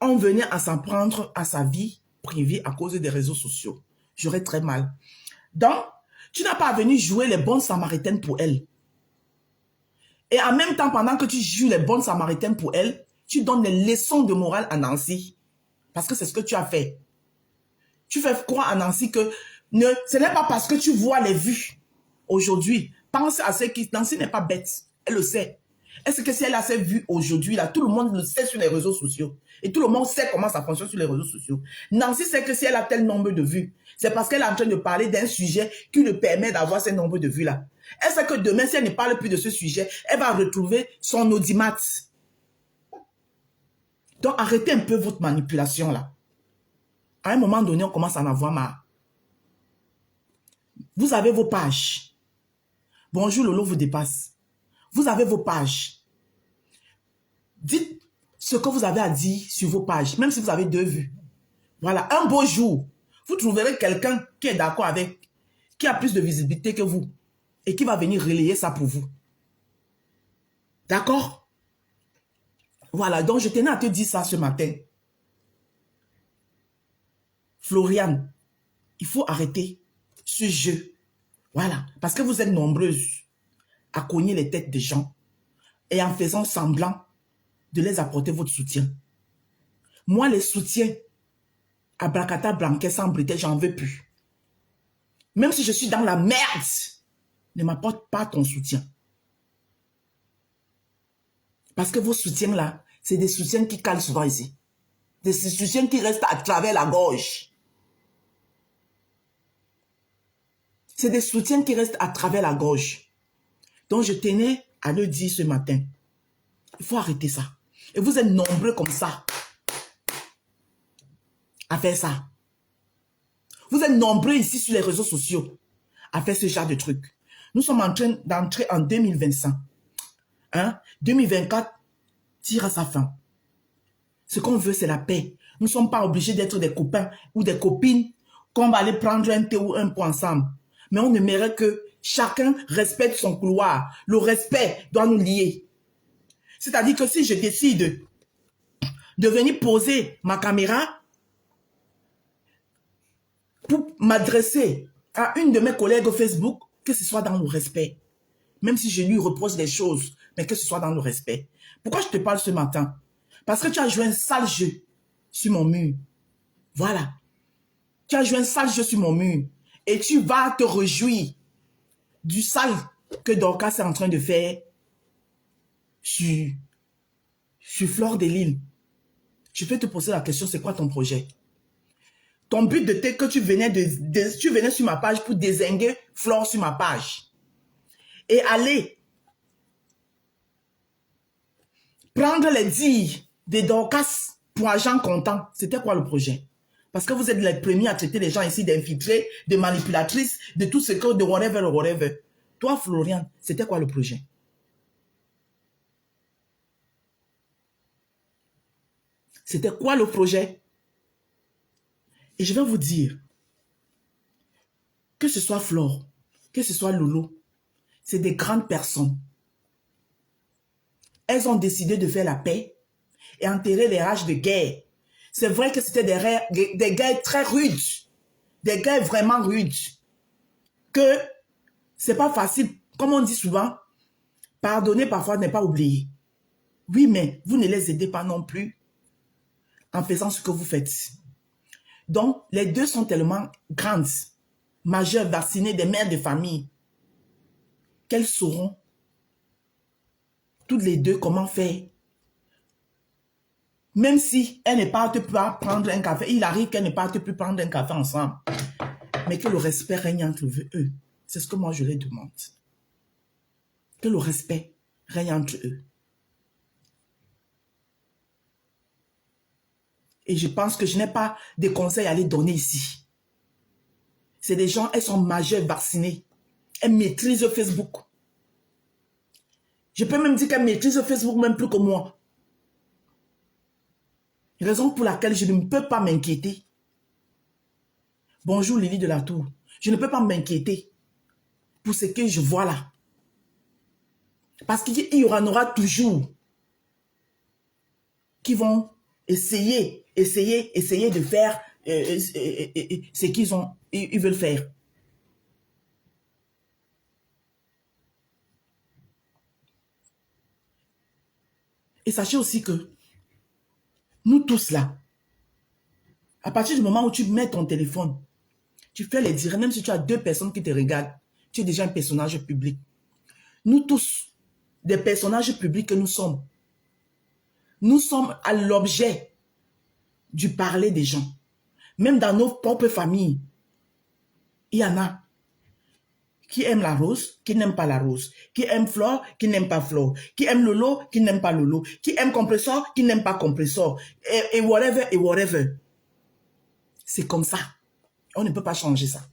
on venait à s'en prendre à sa vie privée à cause des réseaux sociaux. J'aurais très mal. Donc, tu n'as pas à venir jouer les bonnes samaritaines pour elle. Et en même temps, pendant que tu joues les bonnes samaritaines pour elle, tu donnes des leçons de morale à Nancy. Parce que c'est ce que tu as fait. Tu fais croire à Nancy que ce n'est pas parce que tu vois les vues aujourd'hui. Pense à ce qui... Nancy n'est pas bête. Elle le sait. Est-ce que si elle a ses vues aujourd'hui, là, tout le monde le sait sur les réseaux sociaux. Et tout le monde sait comment ça fonctionne sur les réseaux sociaux. Nancy sait que si elle a tel nombre de vues, c'est parce qu'elle est en train de parler d'un sujet qui lui permet d'avoir ces nombres de vues-là. Elle sait que demain, si elle ne parle plus de ce sujet, elle va retrouver son audimat. Donc, arrêtez un peu votre manipulation, là. À un moment donné, on commence à en avoir marre. Vous avez vos pages. Bonjour, Lolo vous dépasse. Vous avez vos pages. Dites ce que vous avez à dire sur vos pages, même si vous avez 2 vues. Voilà, un beau jour, vous trouverez quelqu'un qui est d'accord avec, qui a plus de visibilité que vous et qui va venir relayer ça pour vous. D'accord? Voilà, donc je tenais à te dire ça ce matin. Florian, il faut arrêter ce jeu. Voilà, parce que vous êtes nombreuses à cogner les têtes des gens et en faisant semblant de les apporter votre soutien. Moi, les soutiens à Bracata Blanquet sans briquet, j'en veux plus. Même si je suis dans la merde, ne m'apporte pas ton soutien. Parce que vos soutiens-là, c'est des soutiens qui calent souvent ici. Des soutiens qui restent à travers la gorge. C'est des soutiens qui restent à travers la gorge. Donc, je tenais à le dire ce matin. Il faut arrêter ça. Et vous êtes nombreux comme ça à faire ça. Vous êtes nombreux ici sur les réseaux sociaux à faire ce genre de trucs. Nous sommes en train d'entrer en 2025. 2024 tire à sa fin. Ce qu'on veut, c'est la paix. Nous ne sommes pas obligés d'être des copains ou des copines qu'on va aller prendre un thé ou un pot ensemble. Mais on aimerait que chacun respecte son couloir. Le respect doit nous lier. C'est-à-dire que si je décide de venir poser ma caméra pour m'adresser à une de mes collègues Facebook, que ce soit dans le respect. Même si je lui repose les choses, mais que ce soit dans le respect. Pourquoi je te parle ce matin? Parce que tu as joué un sale jeu sur mon mur. Voilà. Tu as joué un sale jeu sur mon mur. Et tu vas te réjouir du sale que Dorcas est en train de faire sur Fleur de Lille. Je vais te poser la question, c'est quoi ton projet? Ton but de que tu venais sur ma page pour dézinguer Flore sur ma page. Et aller prendre les dires de Dorcas pour agent comptant. C'était quoi le projet? Parce que vous êtes les premiers à traiter les gens ici d'infiltrés, de manipulatrices, de tout ce que, de whatever, whatever. Toi, Florian, c'était quoi le projet? C'était quoi le projet? Et je vais vous dire, que ce soit Flore, que ce soit Lolo, c'est des grandes personnes. Elles ont décidé de faire la paix et enterrer les rages de guerre. C'est vrai que c'était des guerres très rudes, des guerres vraiment rudes, que c'est pas facile, comme on dit souvent, pardonner parfois n'est pas oublier. Oui, mais vous ne les aidez pas non plus en faisant ce que vous faites. Donc, les deux sont tellement grandes, majeures, vaccinées, des mères de famille, qu'elles sauront toutes les deux comment faire. Même si elles ne partent pas prendre un café, il arrive qu'elles ne partent plus prendre un café ensemble. Mais que le respect règne entre eux. C'est ce que moi je les demande. Que le respect règne entre eux. Et je pense que je n'ai pas de conseils à les donner ici. C'est des gens, elles sont majeures, vaccinées. Elles maîtrisent Facebook. Je peux même dire qu'elles maîtrisent Facebook même plus que moi. Raison pour laquelle je ne peux pas m'inquiéter. Bonjour Lily de la Tour. Je ne peux pas m'inquiéter pour ce que je vois là. Parce qu'il y en aura toujours qui vont essayer de faire ce qu'ils veulent faire. Et sachez aussi que nous tous là, à partir du moment où tu mets ton téléphone, tu fais les directs, même si tu as 2 personnes qui te regardent, tu es déjà un personnage public. Nous tous, des personnages publics que nous sommes à l'objet du parler des gens. Même dans nos propres familles, il y en a qui aiment la rose, qui n'aiment pas la rose, qui aiment Flore, qui n'aiment pas Flore, qui aiment Lolo, qui n'aiment pas Lolo, qui aiment Compressor, qui n'aiment pas Compressor, et whatever, et whatever. C'est comme ça. On ne peut pas changer ça.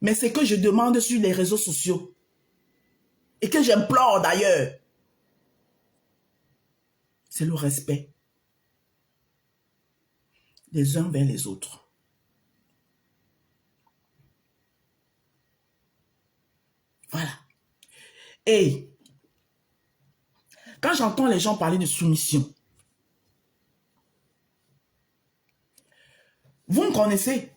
Mais ce que je demande sur les réseaux sociaux, et que j'implore d'ailleurs, c'est le respect les uns vers les autres. Voilà. Et quand j'entends les gens parler de soumission, vous me connaissez.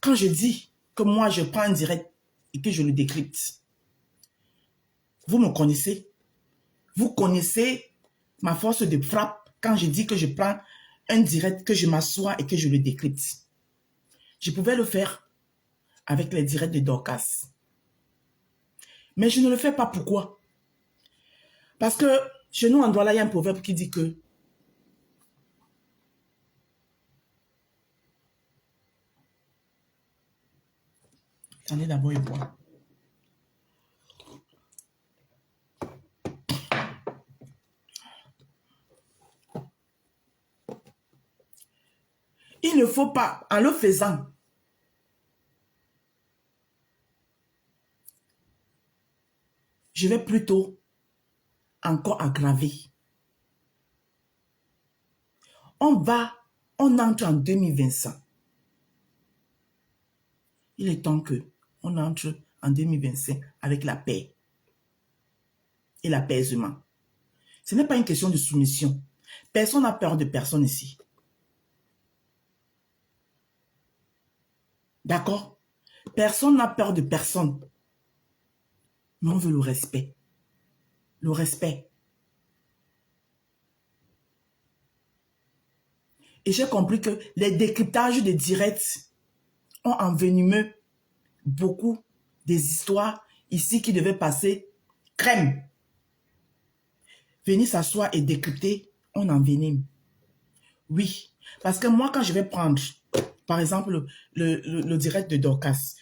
Quand je dis que moi je prends un direct et que je le décrypte, vous me connaissez. Vous connaissez ma force de frappe quand je dis que je prends un direct, que je m'assois et que je le décrypte. Je pouvais le faire avec les directs de Dorcas. Mais je ne le fais pas. Pourquoi? Parce que chez nous en Douala, il y a un proverbe qui dit que attendez d'abord et boire. Il ne faut pas, en le faisant, je vais plutôt encore aggraver. On entre en 2025. Il est temps qu'on entre en 2025 avec la paix et l'apaisement. Ce n'est pas une question de soumission. Personne n'a peur de personne ici. D'accord? Personne n'a peur de personne. Mais on veut le respect. Le respect. Et j'ai compris que les décryptages de directs ont envenimé beaucoup des histoires ici qui devaient passer crème. Venir s'asseoir et décrypter, on envenime. Oui, parce que moi, quand je vais prendre, par exemple, le direct de Dorcas,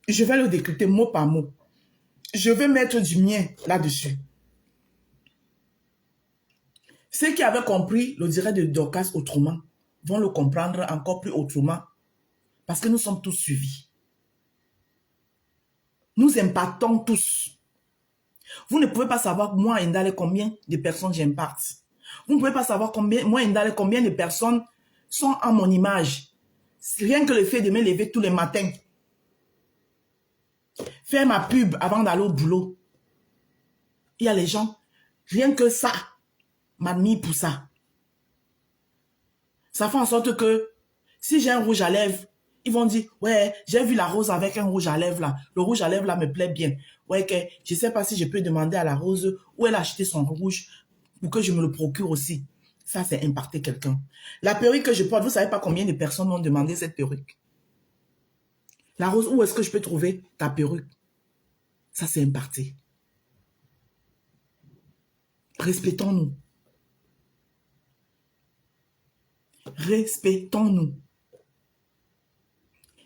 je vais le décrypter mot par mot. Je vais mettre du mien là-dessus. Ceux qui avaient compris le direct de Dorcas autrement vont le comprendre encore plus autrement parce que nous sommes tous suivis. Nous impactons tous. Vous ne pouvez pas savoir, moi, Indale, combien de personnes j'impacte. Vous ne pouvez pas savoir moi, Indale, combien de personnes sont à mon image. Rien que le fait de me lever tous les matins. Faire ma pub avant d'aller au boulot. Il y a les gens, rien que ça, m'a mis pour ça. Ça fait en sorte que si j'ai un rouge à lèvres, ils vont dire, ouais, j'ai vu la rose avec un rouge à lèvres là. Le rouge à lèvres là me plaît bien. Ouais, que je ne sais pas si je peux demander à la rose où elle a acheté son rouge pour que je me le procure aussi. Ça, c'est impacter quelqu'un. La perruque que je porte, vous ne savez pas combien de personnes m'ont demandé cette perruque. La rose, où est-ce que je peux trouver ta perruque? Ça, c'est impacté. Respectons-nous. Respectons-nous.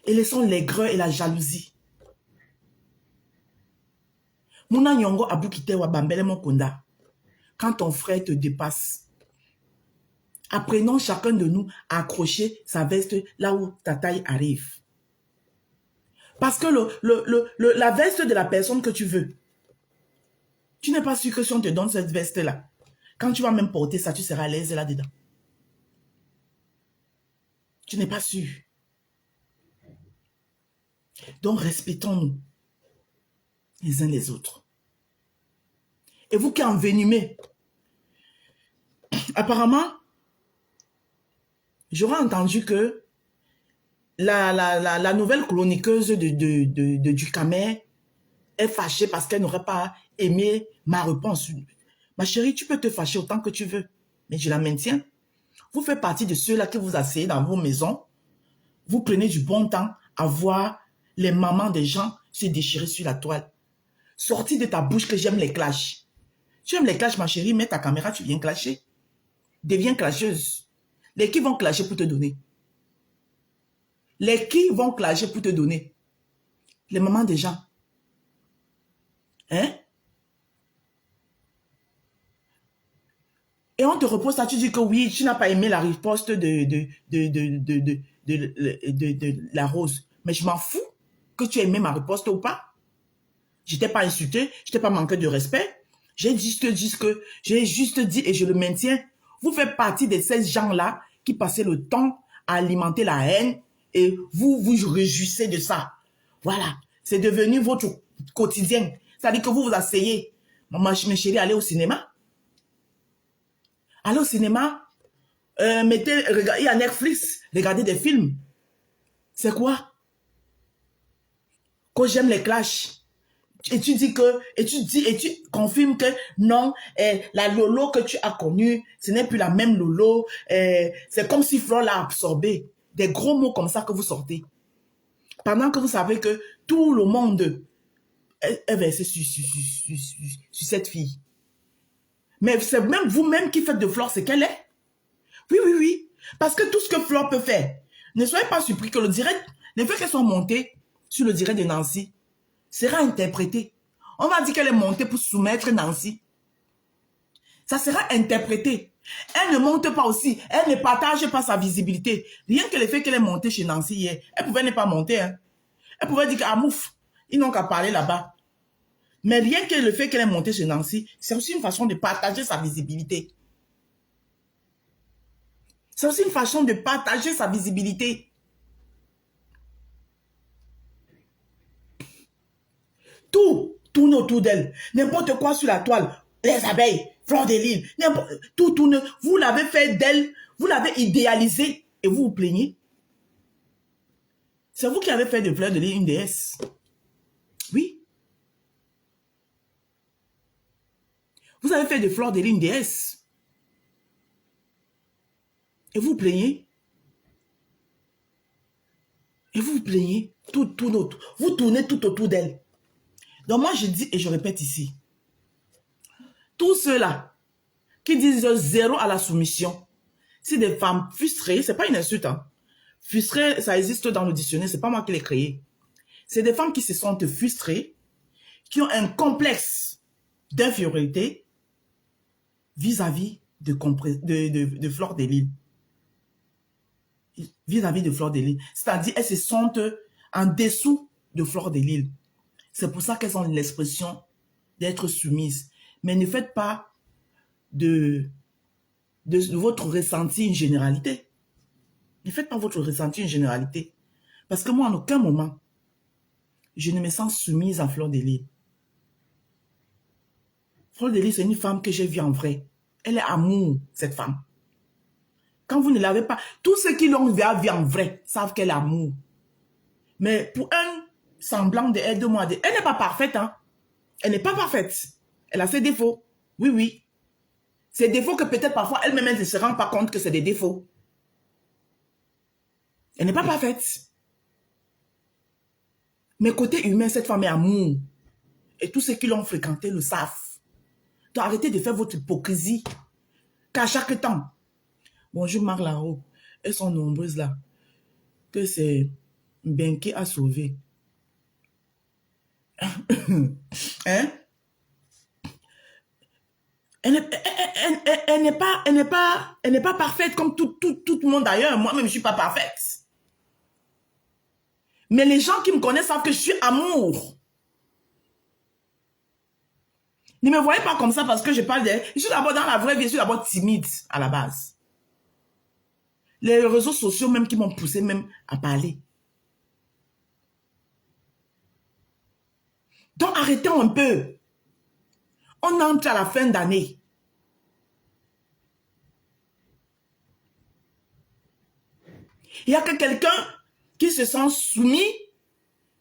Et laissons l'aigreur et la jalousie. Mouna Nyongo Abukite wa Bambele Mokonda. Quand ton frère te dépasse, apprenons chacun de nous à accrocher sa veste là où ta taille arrive. Parce que la veste de la personne que tu veux, tu n'es pas sûr que si on te donne cette veste-là, quand tu vas même porter ça, tu seras à l'aise là-dedans. Tu n'es pas sûr. Donc, respectons-nous les uns les autres. Et vous qui envenimez, apparemment, j'aurais entendu que la nouvelle chroniqueuse du Camer est fâchée parce qu'elle n'aurait pas aimé ma réponse. Ma chérie, tu peux te fâcher autant que tu veux, mais je la maintiens. Vous faites partie de ceux-là qui vous asseyez dans vos maisons. Vous prenez du bon temps à voir les mamans des gens se déchirer sur la toile. Sortis de ta bouche que j'aime les clashs. Tu aimes les clashs, ma chérie, mets ta caméra, tu viens clasher. Deviens clasheuse. Les qui vont clasher pour te donner? Les qui vont clasher pour te donner? Les mamans des gens. Hein? Et on te repose ça, tu dis que oui, tu n'as pas aimé la riposte de la rose. Mais je m'en fous que tu aies aimé ma riposte ou pas. Je t'ai pas insulté, je t'ai pas manqué de respect. J'ai juste dit et je le maintiens. Vous faites partie de ces gens-là qui passaient le temps à alimenter la haine et vous vous réjouissez de ça. Voilà, c'est devenu votre quotidien. C'est-à-dire que vous vous asseyez. Maman, mes chéris, allez au cinéma. Allez au cinéma, il y a Netflix, regardez des films. C'est quoi? Quand j'aime les clashs. Et tu confirmes que non, la Lolo que tu as connue, ce n'est plus la même Lolo. C'est comme si Flore l'a absorbé. Des gros mots comme ça que vous sortez. Pendant que vous savez que tout le monde est versé sur cette fille. Mais c'est même vous-même qui faites de Flore ce qu'elle est. Oui, oui, oui. Parce que tout ce que Flore peut faire, ne soyez pas surpris que le direct, les faits qu'elles sont montées sur le direct de Nancy, sera interprété. On va dire qu'elle est montée pour soumettre Nancy. Ça sera interprété. Elle ne monte pas aussi. Elle ne partage pas sa visibilité. Rien que le fait qu'elle est montée chez Nancy hier, elle pouvait ne pas monter. Hein. Elle pouvait dire qu'à mouf, ils n'ont qu'à parler là-bas. Mais rien que le fait qu'elle est montée chez Nancy, c'est aussi une façon de partager sa visibilité. C'est aussi une façon de partager sa visibilité. Tout tourne autour d'elle. N'importe quoi sur la toile. Les abeilles, Fleur de Lys, tout tourne. Vous l'avez fait d'elle, vous l'avez idéalisée et vous vous plaignez. C'est vous qui avez fait de Fleur de Lys une déesse. Oui. Vous avez fait de Fleur de Lys une déesse. Et vous vous plaignez. Et vous vous plaignez. Vous tournez tout autour d'elle. Donc moi, je dis et je répète ici. Tous ceux-là qui disent zéro à la soumission, c'est des femmes frustrées. C'est pas une insulte. Hein. Frustrées, ça existe dans le dictionnaire. C'est pas moi qui l'ai créé. C'est des femmes qui se sentent frustrées, qui ont un complexe d'infériorité vis-à-vis de Fleur de Lys. Vis-à-vis de Fleur de Lys. C'est-à-dire, elles se sentent en dessous de Fleur de Lys. C'est pour ça qu'elles ont l'expression d'être soumises. Mais ne faites pas de votre ressenti une généralité. Ne faites pas votre ressenti une généralité. Parce que moi, en aucun moment, je ne me sens soumise à Fleur de Lys. Fleur de Lys, c'est une femme que j'ai vue en vrai. Elle est amour, cette femme. Quand vous ne l'avez pas, tous ceux qui l'ont vue en vrai savent qu'elle est amour. Mais pour un semblant de elle, elle n'est pas parfaite. Hein? Elle n'est pas parfaite. Elle a ses défauts. Oui, oui. Ces défauts que peut-être parfois elle-même ne se rend pas compte que c'est des défauts. Elle n'est pas parfaite. Mais côté humain, cette femme est amour. Et tous ceux qui l'ont fréquentée le savent. Donc arrêtez de faire votre hypocrisie. Qu'à chaque temps. Bonjour Marc Laro. Elles sont nombreuses là. Que c'est Benké à sauver. Hein? Elle n'est pas parfaite comme tout le monde d'ailleurs. Moi-même, je ne suis pas parfaite. Mais les gens qui me connaissent savent que je suis amour. Ne me voyez pas comme ça parce que je parle d'elle. Je suis d'abord dans la vraie vie, je suis d'abord timide à la base. Les réseaux sociaux même qui m'ont poussé même à parler. Donc arrêtons un peu. On entre à la fin d'année. Il y a que quelqu'un qui se sent soumis,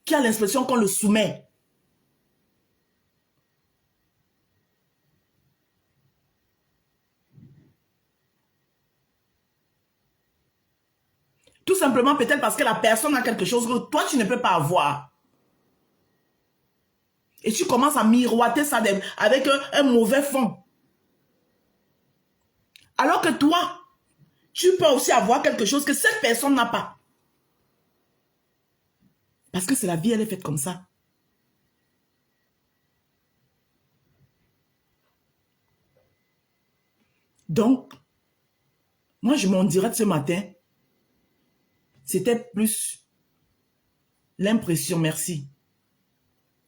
qui a l'impression qu'on le soumet. Tout simplement peut-être parce que la personne a quelque chose que toi tu ne peux pas avoir. Et tu commences à miroiter ça avec un mauvais fond. Alors que toi, tu peux aussi avoir quelque chose que cette personne n'a pas. Parce que c'est la vie, elle est faite comme ça. Donc, moi, je m'en dirais ce matin, c'était plus l'impression, merci.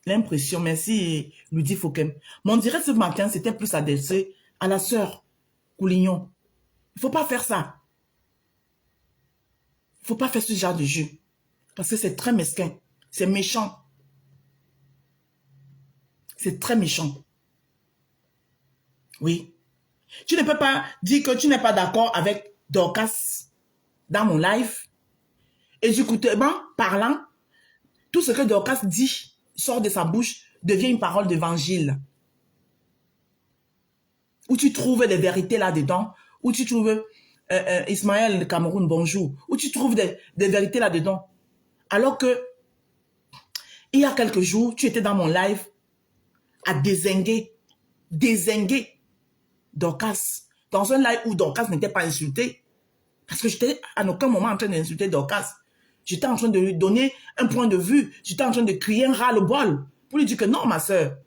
L'impression, merci, Ludie Fouquem. Mon direct ce matin, c'était plus adressé à la sœur Coulignon. Il ne faut pas faire ça. Il ne faut pas faire ce genre de jeu. Parce que c'est très mesquin. C'est méchant. C'est très méchant. Oui. Tu ne peux pas dire que tu n'es pas d'accord avec Dorcas dans mon live. Et du coup, parlant, tout ce que Dorcas dit, sort de sa bouche, devient une parole d'évangile. Où tu trouves des vérités là-dedans, où tu trouves Ismaël de Cameroun, bonjour, où tu trouves des vérités là-dedans. Alors que, il y a quelques jours, tu étais dans mon live à dézinguer Dorcas. Dans un live où Dorcas n'était pas insultée. Parce que j'étais à aucun moment en train d'insulter Dorcas. J'étais en train de lui donner un point de vue. J'étais en train de crier un ras-le-bol pour lui dire que non, ma soeur.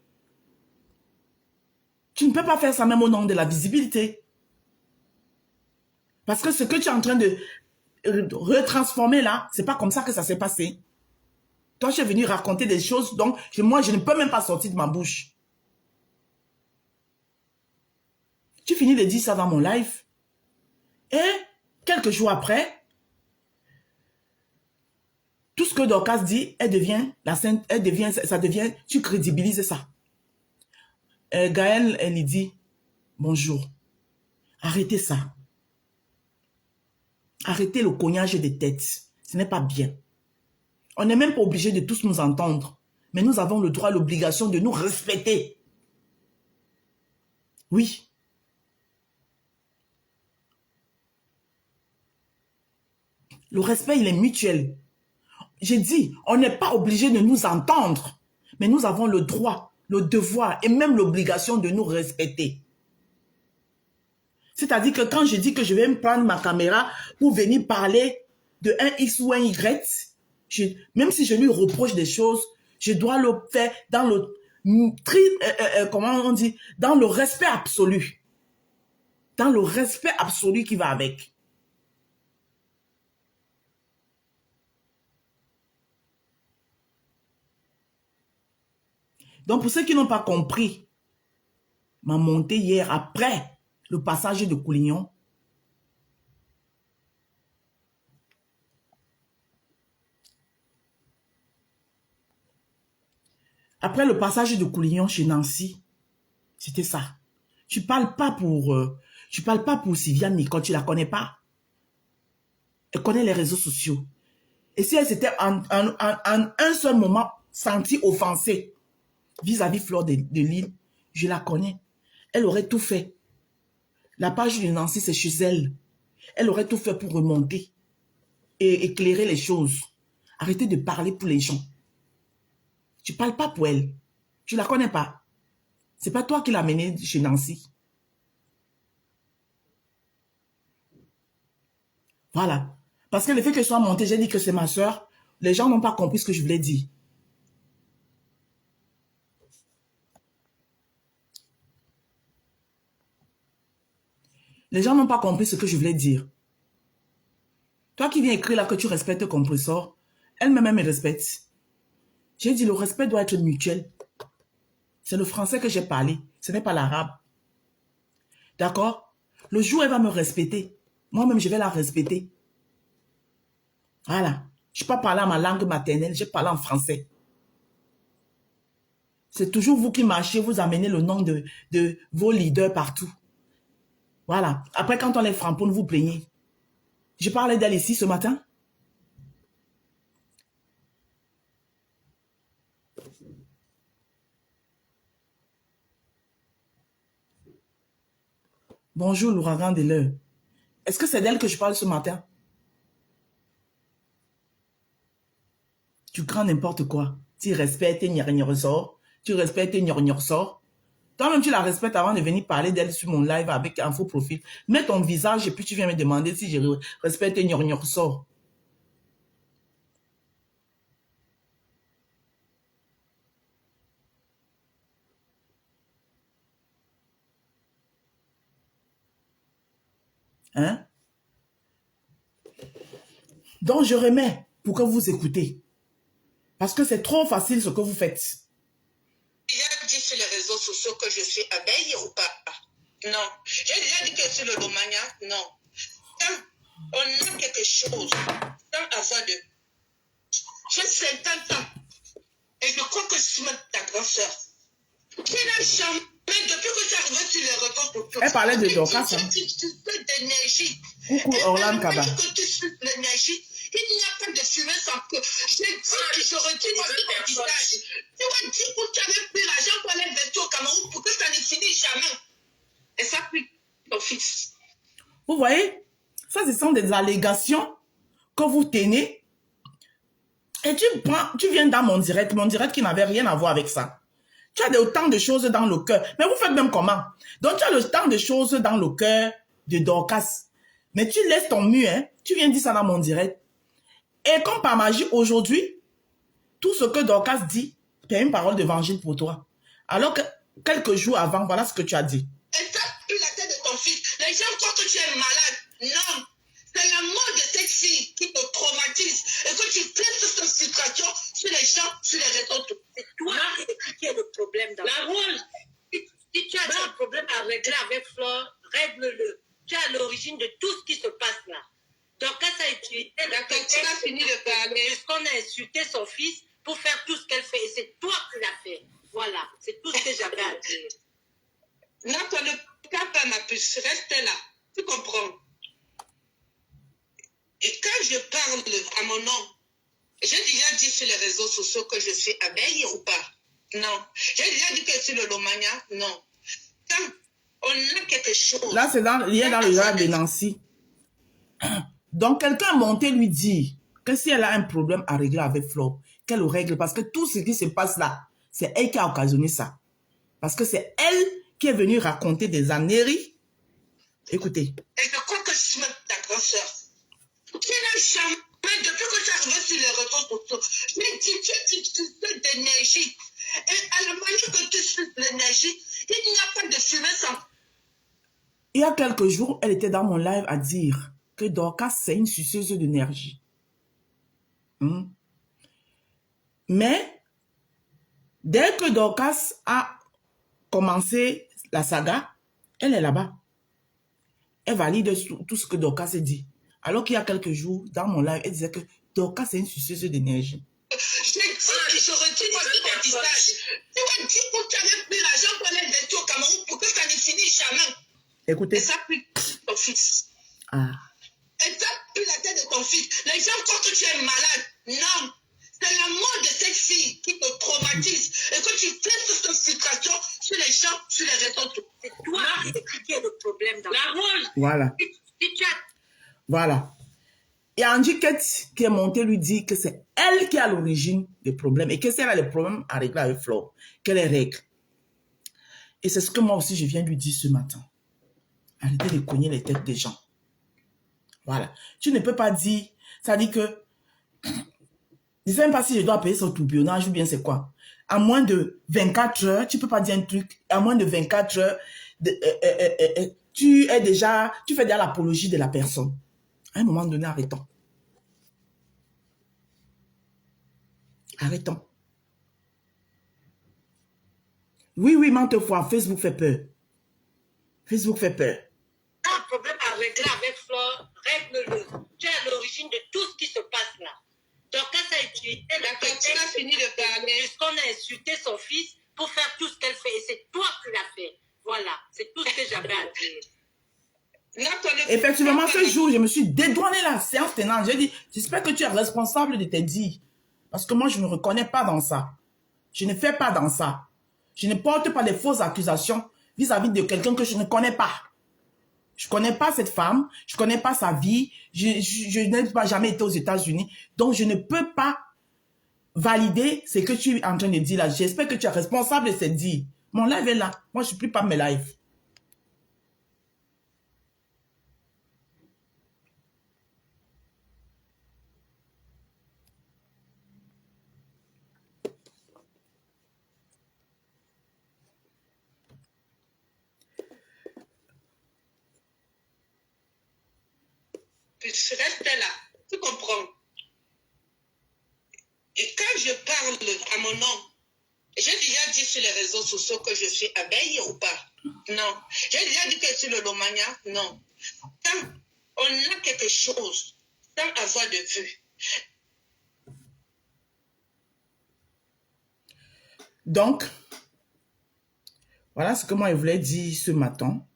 Tu ne peux pas faire ça même au nom de la visibilité. Parce que ce que tu es en train de retransformer là, c'est pas comme ça que ça s'est passé. Toi, je suis venu raconter des choses, donc moi, je ne peux même pas sortir de ma bouche. Tu finis de dire ça dans mon live. Et quelques jours après, tout ce que Dorcas dit, elle devient la sainte, tu crédibilises ça. Gaëlle, elle lui dit, bonjour, arrêtez ça. Arrêtez le cognage des têtes, ce n'est pas bien. On n'est même pas obligé de tous nous entendre. Mais nous avons le droit et l'obligation de nous respecter. Oui. Le respect, il est mutuel. J'ai dit, on n'est pas obligé de nous entendre. Mais nous avons le droit, le devoir et même l'obligation de nous respecter. C'est-à-dire que quand je dis que je vais me prendre ma caméra pour venir parler de un X ou un Y, même si je lui reproche des choses, je dois le faire dans le comment on dit, dans le respect absolu. Dans le respect absolu qui va avec. Donc pour ceux qui n'ont pas compris ma montée hier après le passage de Coulignon, après le passage de Coulignon chez Nancy, c'était ça. Tu parles pas pour Sylviane Nicole, tu la connais pas. Elle connaît les réseaux sociaux. Et si elle s'était en un seul moment sentie offensée vis-à-vis Fleur de Lille, je la connais. Elle aurait tout fait. La page de Nancy, c'est chez elle. Elle aurait tout fait pour remonter et éclairer les choses. Arrêtez de parler pour les gens. Tu ne parles pas pour elle. Tu ne la connais pas. Ce n'est pas toi qui l'as menée chez Nancy. Voilà. Parce que le fait qu'elle soit montée, j'ai dit que c'est ma soeur. Les gens n'ont pas compris ce que je voulais dire. Les gens n'ont pas compris ce que je voulais dire. Toi qui viens écrire là que tu respectes Compressor, elle-même me respecte. J'ai dit le respect doit être mutuel. C'est le français que j'ai parlé, ce n'est pas l'arabe. D'accord? Le jour où elle va me respecter, moi-même je vais la respecter. Voilà. Je ne peux pas parler à ma langue maternelle, je parle en français. C'est toujours vous qui marchez, vous amenez le nom de vos leaders partout. Voilà. Après, quand on les framponne, vous plaignez. Je parlais d'elle ici ce matin. Bonjour, l'ouragan de l'heure. Est-ce que c'est d'elle que je parle ce matin? Tu crains n'importe quoi. Tu respectes ressort. Tu respectes sort. Toi-même, tu la respectes avant de venir parler d'elle sur mon live avec un faux profil. Mets ton visage et puis tu viens me demander si je respecte sort. Hein? Donc, je remets pour que vous écoutez. Parce que c'est trop facile ce que vous faites. Il a dit sur les réseaux sociaux que je suis abeille ou pas? Non. J'ai déjà dit que je suis le Romagna? Non. Quand on a quelque chose, sans avoir de... J'ai 50 ans. Et je crois que je suis même ta grande soeur. Tu n'as jamais, depuis que tu es arrivé sur les réseaux sociaux, elle parlait de Dorcas. Tu fais d'énergie. Coucou Orlane Kaba. Que tu fais l'énergie, il n'y a pas de fumée sans feu. J'ai dit que je retire mon visage. Tu as dit que tu avais pris l'argent pour aller investir au Cameroun pour que ça ne finisse jamais. Et ça prie ton fils. Vous voyez, ça ce sont des allégations que vous tenez. Et tu viens dans mon direct qui n'avait rien à voir avec ça. Tu as autant de choses dans le cœur. Mais vous faites même comment? Donc tu as autant de choses dans le cœur de Dorcas. Mais tu laisses ton mur, hein? Tu viens dire ça dans mon direct. Et comme par magie, aujourd'hui, tout ce que Dorcas dit, c'est une parole d'évangile pour toi. Alors que quelques jours avant, voilà ce que tu as dit. Et tu as pris la tête de ton fils. Les gens croient que tu es malade. Non. C'est la mort de cette fille qui te traumatise et que tu fais toute cette situation sur les gens, sur les réseaux. C'est toi qui es le problème d'abord. La rose. Si tu as un problème à régler avec Flore, règle-le. Tu es à l'origine de tout ce qui se passe là. Donc, quand ça a utilisé, d'accord, tu as fini de parler. Puisqu'on a insulté son fils pour faire tout ce qu'elle fait. Et c'est toi qui l'as fait. Voilà, c'est tout ce que j'avais à dire. Non, ne parle pas ma puce, reste là. Tu comprends? Et quand je parle à mon nom, J'ai déjà dit sur les réseaux sociaux que je suis abeille ou pas? Non. J'ai déjà dit que je suis le Lomania? Non. Quand on a quelque chose... Là, c'est lié dans le live de Nancy. Donc, quelqu'un est monté lui dire que si elle a un problème à régler avec Flo, qu'elle le règle. Parce que tout ce qui se passe là, c'est elle qui a occasionné ça. Parce que c'est elle qui est venue raconter des âneries. Écoutez. Et je crois que je suis même ta grande soeur. Qui n'a jamais, depuis que tu es arrivé sur les réseaux sociaux, mais tu fais d'énergie. Et à la manière que tu suces l'énergie, il n'y a pas de fumée sans... Il y a quelques jours, elle était dans mon live à dire que Dorcas, c'est une suceuse d'énergie. Mais, dès que Dorcas a commencé la saga, elle est là-bas. Elle valide tout ce que Dorcas a dit. Alors qu'il y a quelques jours, dans mon live, elle disait que Dorcas, c'est une suceuse d'énergie. Je retire pas ton visage. Tu vas dire que tu avais pris l'argent pour aller investir au Cameroun pour que ça ne finisse jamais. Écoutez. Et ça pue ton fils. Ah. Et ça pue la tête de ton fils. Les gens croient que tu es malade. Non. C'est la mort de cette fille qui te traumatise. Et que tu fais toute cette frustration sur les gens, sur les réseaux. C'est toi qui es le problème dans la rose. Voilà. Voilà. Et Angie Kate qui est montée lui dit que c'est elle qui a l'origine des problèmes et que si elle a des problèmes à régler avec Flo, qu'elle les règle. Et c'est ce que moi aussi je viens lui dire ce matin. Arrêtez de cogner les têtes des gens. Voilà. Tu ne peux pas dire, ça dit que, je ne sais même pas si je dois payer son tourbillonnage ou bien c'est quoi. À moins de 24 heures, tu ne peux pas dire un truc, à moins de 24 heures, tu fais déjà l'apologie de la personne. À un moment donné, arrêtons. Arrêtons. Oui, maintes fois, Facebook fait peur. Facebook fait peur. Un problème à régler avec Flore, règle-le. Tu es à l'origine de tout ce qui se passe là. Donc, quand ça a utilisé la personne a fini de parler. Puisqu'on a insulté son fils pour faire tout ce qu'elle fait. Et c'est toi qui l'as fait. Voilà, c'est tout ce que j'avais à dire. Effectivement, ce jour, je me suis dédouané la séance tenante. J'ai dit, j'espère que tu es responsable de tes dits. Parce que moi, je ne me reconnais pas dans ça. Je ne fais pas dans ça. Je ne porte pas des fausses accusations vis-à-vis de quelqu'un que je ne connais pas. Je ne connais pas cette femme. Je ne connais pas sa vie. Je n'ai pas jamais été aux États-Unis. Donc, je ne peux pas valider ce que tu es en train de dire là. J'espère que tu es responsable de cette dits. Mon live est là. Moi, je ne suis pas mes lives. Je reste là, tu comprends? Et quand je parle à mon nom, j'ai déjà dit sur les réseaux sociaux que je suis abeille ou pas? Non. J'ai déjà dit que je suis le Lomania? Non. Quand on a quelque chose sans avoir de vue. Donc, voilà ce que moi je voulais dire ce matin.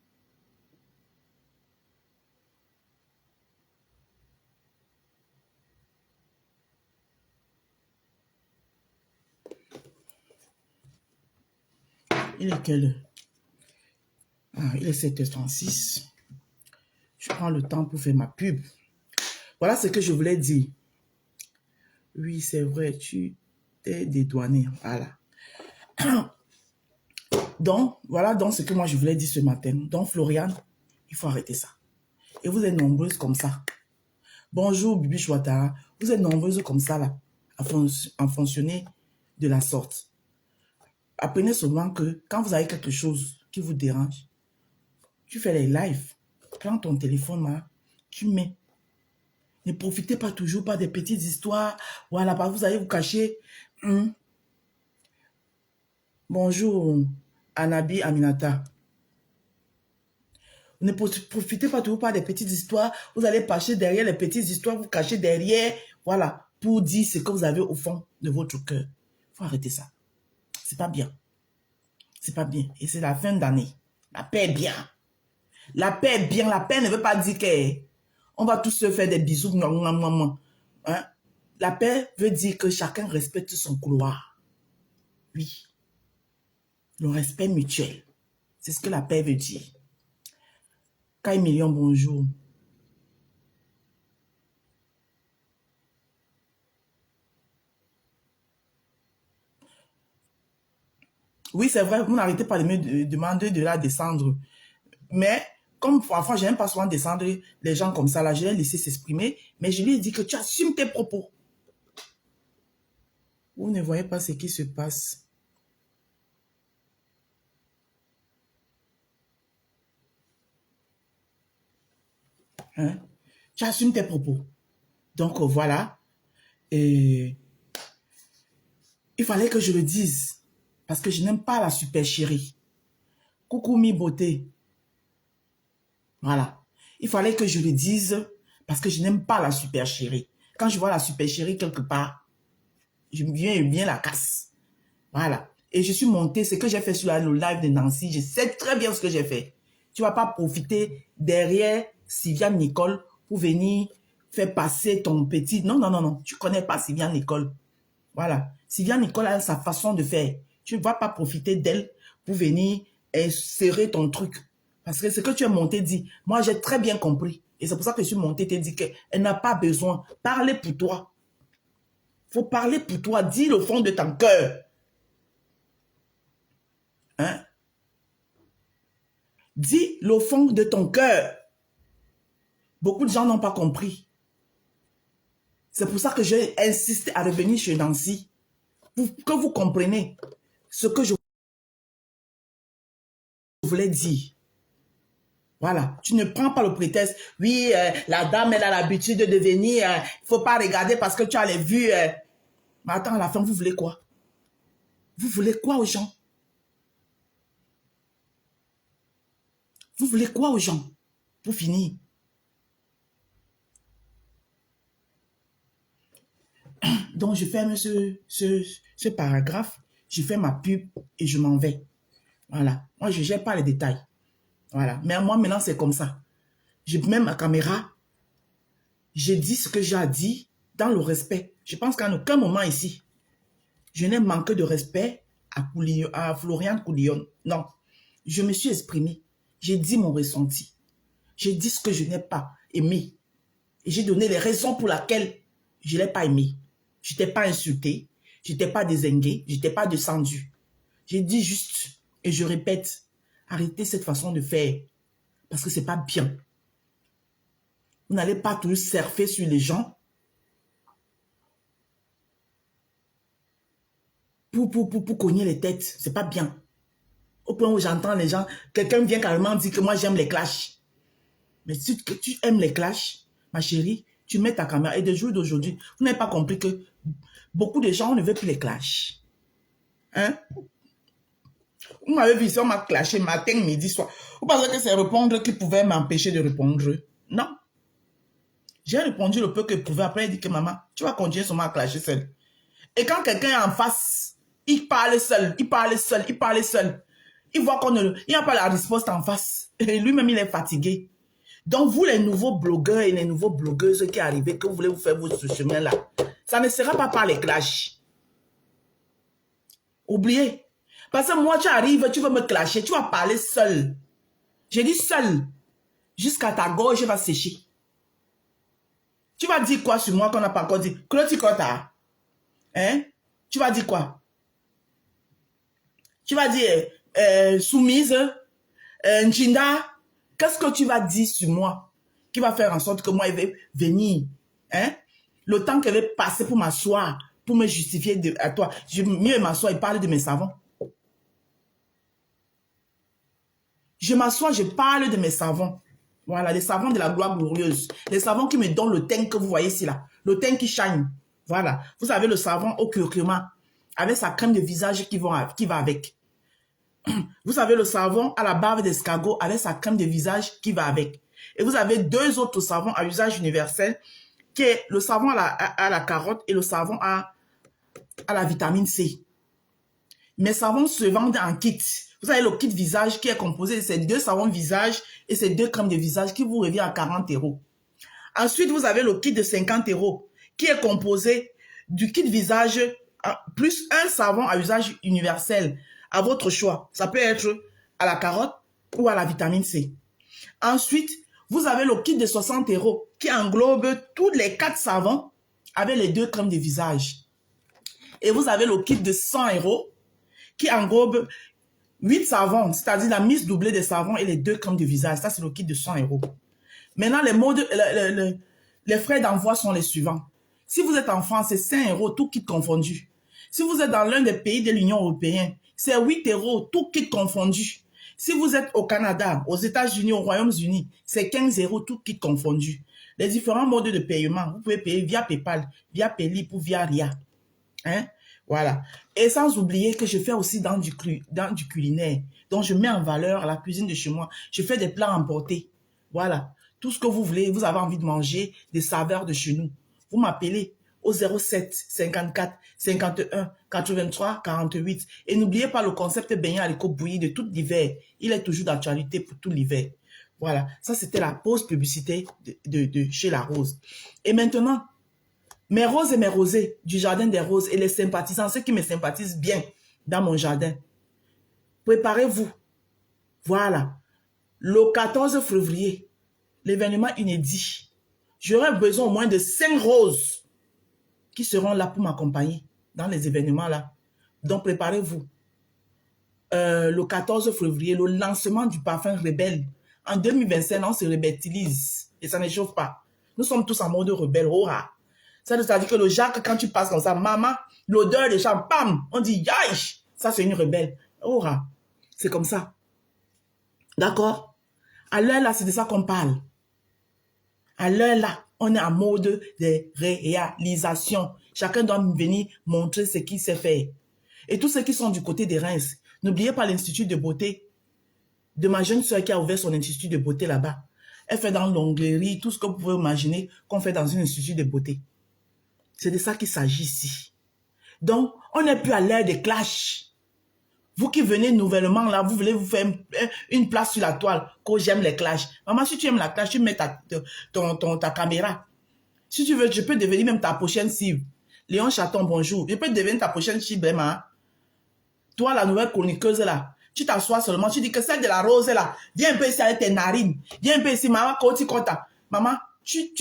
Il est quelle heure? Ah, il est 7h36. Je prends le temps pour faire ma pub. Voilà ce que je voulais dire. Oui, c'est vrai, tu t'es dédouané. Voilà. Donc, voilà donc ce que moi je voulais dire ce matin. Donc, Floriane, il faut arrêter ça. Et vous êtes nombreuses comme ça. Bonjour, Bibi Chouatara. Vous êtes nombreuses comme ça, là, à fonctionner de la sorte. Apprenez seulement que quand vous avez quelque chose qui vous dérange, tu fais les lives. Prends ton téléphone, là, tu mets. Ne profitez pas toujours pas des petites histoires. Voilà, vous allez vous cacher. Bonjour, Anabi Aminata. Ne profitez pas toujours pas des petites histoires. Vous allez passer derrière les petites histoires, vous cachez derrière. Voilà, pour dire ce que vous avez au fond de votre cœur. Il faut arrêter ça. C'est pas bien. C'est pas bien. Et c'est la fin d'année. La paix est bien. La paix est bien. La paix ne veut pas dire qu'on va tous se faire des bisous. Hein? La paix veut dire que chacun respecte son couloir. Oui. Le respect mutuel. C'est ce que la paix veut dire. Kai Million, bonjour. Oui, c'est vrai, vous n'arrêtez pas de me demander de la descendre. Mais, comme parfois, je n'aime pas souvent descendre les gens comme ça, là, je l'ai laissé s'exprimer, mais je lui ai dit que tu assumes tes propos. Vous ne voyez pas ce qui se passe. Hein? Tu assumes tes propos. Donc, voilà. Et il fallait que je le dise. Parce que je n'aime pas la super chérie. Coucou mi beauté. Voilà. Il fallait que je le dise parce que je n'aime pas la super chérie. Quand je vois la super chérie quelque part, je viens bien la casse. Voilà. Et je suis montée, ce que j'ai fait sur le live de Nancy, je sais très bien ce que j'ai fait. Tu ne vas pas profiter derrière Sylvia Nicole pour venir faire passer ton petit... Non, non, non, non. Tu ne connais pas Sylvia Nicole. Voilà. Sylvia Nicole a sa façon de faire. Tu ne vas pas profiter d'elle pour venir serrer ton truc. Parce que ce que tu es monté dit, moi j'ai très bien compris. Et c'est pour ça que je suis montée te dit qu'elle n'a pas besoin. Parlez pour toi. Il faut parler pour toi. Dis le fond de ton cœur. Hein? Dis le fond de ton cœur. Beaucoup de gens n'ont pas compris. C'est pour ça que j'ai insisté à revenir chez Nancy. Pour que vous compreniez ce que je voulais dire. Voilà. Tu ne prends pas le prétexte. Oui, la dame, elle a l'habitude de venir. Il ne faut pas regarder parce que tu as les vues. Mais attends, à la fin, vous voulez quoi? Vous voulez quoi aux gens? Vous voulez quoi aux gens? Pour finir. Donc, je ferme ce paragraphe. Je fais ma pub et je m'en vais. Voilà. Moi, je ne gère pas les détails. Voilà. Mais moi, maintenant, c'est comme ça. Je mets ma caméra. Je dis ce que j'ai à dire dans le respect. Je pense qu'à aucun moment ici, je n'ai manqué de respect à Florian Coulion. Non. Je me suis exprimé. J'ai dit mon ressenti. J'ai dit ce que je n'ai pas aimé. Et j'ai donné les raisons pour lesquelles je ne l'ai pas aimé. Je ne t'ai pas insulté. Je ne t'ai pas dézingué. Je ne t'ai pas descendu. J'ai dit juste, et je répète, arrêtez cette façon de faire. Parce que ce n'est pas bien. Vous n'allez pas toujours surfer sur les gens pour cogner les têtes. Ce n'est pas bien. Au point où j'entends les gens, quelqu'un vient carrément dire que moi j'aime les clashs. Mais si tu aimes les clashs, ma chérie, tu mets ta caméra. Et de jour d'aujourd'hui, vous n'avez pas compris que beaucoup de gens ne veulent plus les clashs. Hein? Vous m'avez vu ici, on m'a clashé matin, midi, soir. Vous pensez que c'est répondre qui pouvait m'empêcher de répondre? Non. J'ai répondu le peu que je pouvais. Après, il dit que maman, tu vas continuer seulement à clasher seul. Et quand quelqu'un est en face, il parle seul, il parle seul, il parle seul. Il voit qu'on il n'y a pas la réponse en face. Et lui-même, il est fatigué. Donc, vous, les nouveaux blogueurs et les nouveaux blogueuses qui arrivent, que vous voulez vous faire votre chemin-là, ça ne sera pas par les clashs. Oubliez. Parce que moi, tu arrives, tu veux me clasher, tu vas parler seul. J'ai dit seul. Jusqu'à ta gorge va sécher. Tu vas dire quoi sur moi qu'on n'a pas encore dit? Cloticota. Hein? Tu vas dire quoi? Tu vas dire soumise, Nchinda. Qu'est-ce que tu vas dire sur moi qui va faire en sorte que moi, il vais venir? Hein? Le temps qu'elle va passer pour m'asseoir, pour me justifier à toi. Je mieux m'asseoir et parler de mes savons. Je m'assois, je parle de mes savons. Voilà, les savons de la gloire glorieuse. Les savons qui me donnent le teint que vous voyez ici, là. Le teint qui shine. Voilà. Vous avez le savon au curcuma avec sa crème de visage qui va avec. Vous avez le savon à la bave d'escargot avec sa crème de visage qui va avec. Et vous avez deux autres savons à usage universel qui est le savon à la carotte et le savon à la vitamine C. Mes savons se vendent en kit. Vous avez le kit visage qui est composé de ces deux savons visage et ces deux crèmes de visage qui vous revient à 40 €. Ensuite, vous avez le kit de 50 € qui est composé du kit visage plus un savon à usage universel à votre choix. Ça peut être à la carotte ou à la vitamine C. Ensuite, vous avez le kit de 60 € qui englobe tous les 4 savons avec les 2 crèmes de visage. Et vous avez le kit de 100 € qui englobe 8 savons, c'est-à-dire la mise doublée des savons et les 2 crèmes de visage. Ça, c'est le kit de 100 €. Maintenant, les frais d'envoi sont les suivants. Si vous êtes en France, c'est 5 € tout kit confondu. Si vous êtes dans l'un des pays de l'Union européenne, c'est 8 € tout kit confondu. Si vous êtes au Canada, aux États-Unis, au Royaume-Uni, c'est 15 € tout kit confondu. Les différents modes de paiement, vous pouvez payer via PayPal, via Paylip ou via RIA. Hein? Voilà. Et sans oublier que je fais aussi dans du culinaire. Donc, je mets en valeur la cuisine de chez moi. Je fais des plats emportés. Voilà. Tout ce que vous voulez, vous avez envie de manger, des saveurs de chez nous. Vous m'appelez au 07 54 51 83 48. Et n'oubliez pas le concept beignet haricot bouilli de tout l'hiver. Il est toujours d'actualité pour tout l'hiver. Voilà. Ça, c'était la pause publicité de chez La Rose. Et maintenant, mes roses et mes rosés du jardin des roses et les sympathisants, ceux qui me sympathisent bien dans mon jardin, préparez-vous. Voilà. Le 14 février, l'événement inédit. J'aurai besoin au moins de 5 roses qui seront là pour m'accompagner dans les événements là. Donc, préparez-vous. Le 14 février, le lancement du parfum Rebelle. En 2025, on se rebellise et ça ne chauffe pas. Nous sommes tous en mode rebelle. Hurrah! Ça veut dire que le Jacques, quand tu passes comme ça, maman, l'odeur des champs, pam, on dit, yaï, ça c'est une rebelle. Hurrah! C'est comme ça. D'accord? À l'heure là, c'est de ça qu'on parle. À l'heure là, on est en mode de réalisation. Chacun doit venir montrer ce qu'il sait faire. Et tous ceux qui sont du côté des Reims, n'oubliez pas l'Institut de beauté de ma jeune soeur qui a ouvert son institut de beauté là-bas. Elle fait dans l'onglerie, tout ce que vous pouvez imaginer qu'on fait dans un institut de beauté. C'est de ça qu'il s'agit ici. Donc, on n'est plus à l'ère des clashs. Vous qui venez nouvellement là, vous voulez vous faire une place sur la toile, que j'aime les clashs. Maman, si tu aimes la clash, tu mets ta caméra. Si tu veux, je peux devenir même ta prochaine cible. Léon Chaton, bonjour. Je peux devenir ta prochaine cible, vraiment. Toi, la nouvelle chroniqueuse là, tu t'assois seulement, tu dis que celle de la rose là, viens un peu ici avec tes narines. Viens un peu ici, maman, maman, si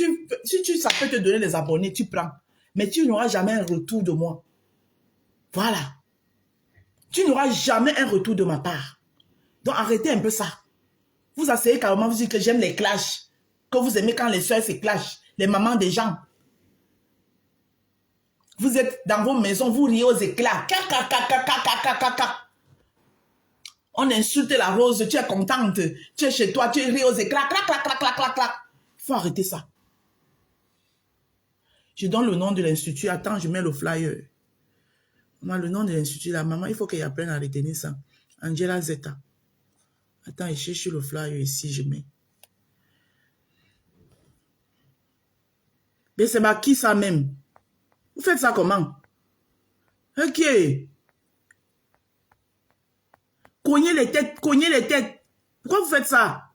ça peut te donner des abonnés, tu prends. Mais tu n'auras jamais un retour de moi. Voilà. Tu n'auras jamais un retour de ma part. Donc arrêtez un peu ça. Vous asseyez carrément, vous dites que j'aime les clashs. Que vous aimez quand les soeurs se clashent. Les mamans des gens. Vous êtes dans vos maisons, vous riez aux éclats. On insulte la rose, tu es contente. Tu es chez toi, tu ris aux éclats. Il faut arrêter ça. Je donne le nom de l'institut. Attends, je mets le flyer. Moi, le nom de l'institut, la maman, il faut qu'elle apprenne à retenir ça. Angela Zeta. Attends, je cherche le flyer ici, je mets. Mais c'est qui ça même? Vous faites ça comment? Ok. Cognez les têtes, cognez les têtes. Pourquoi vous faites ça?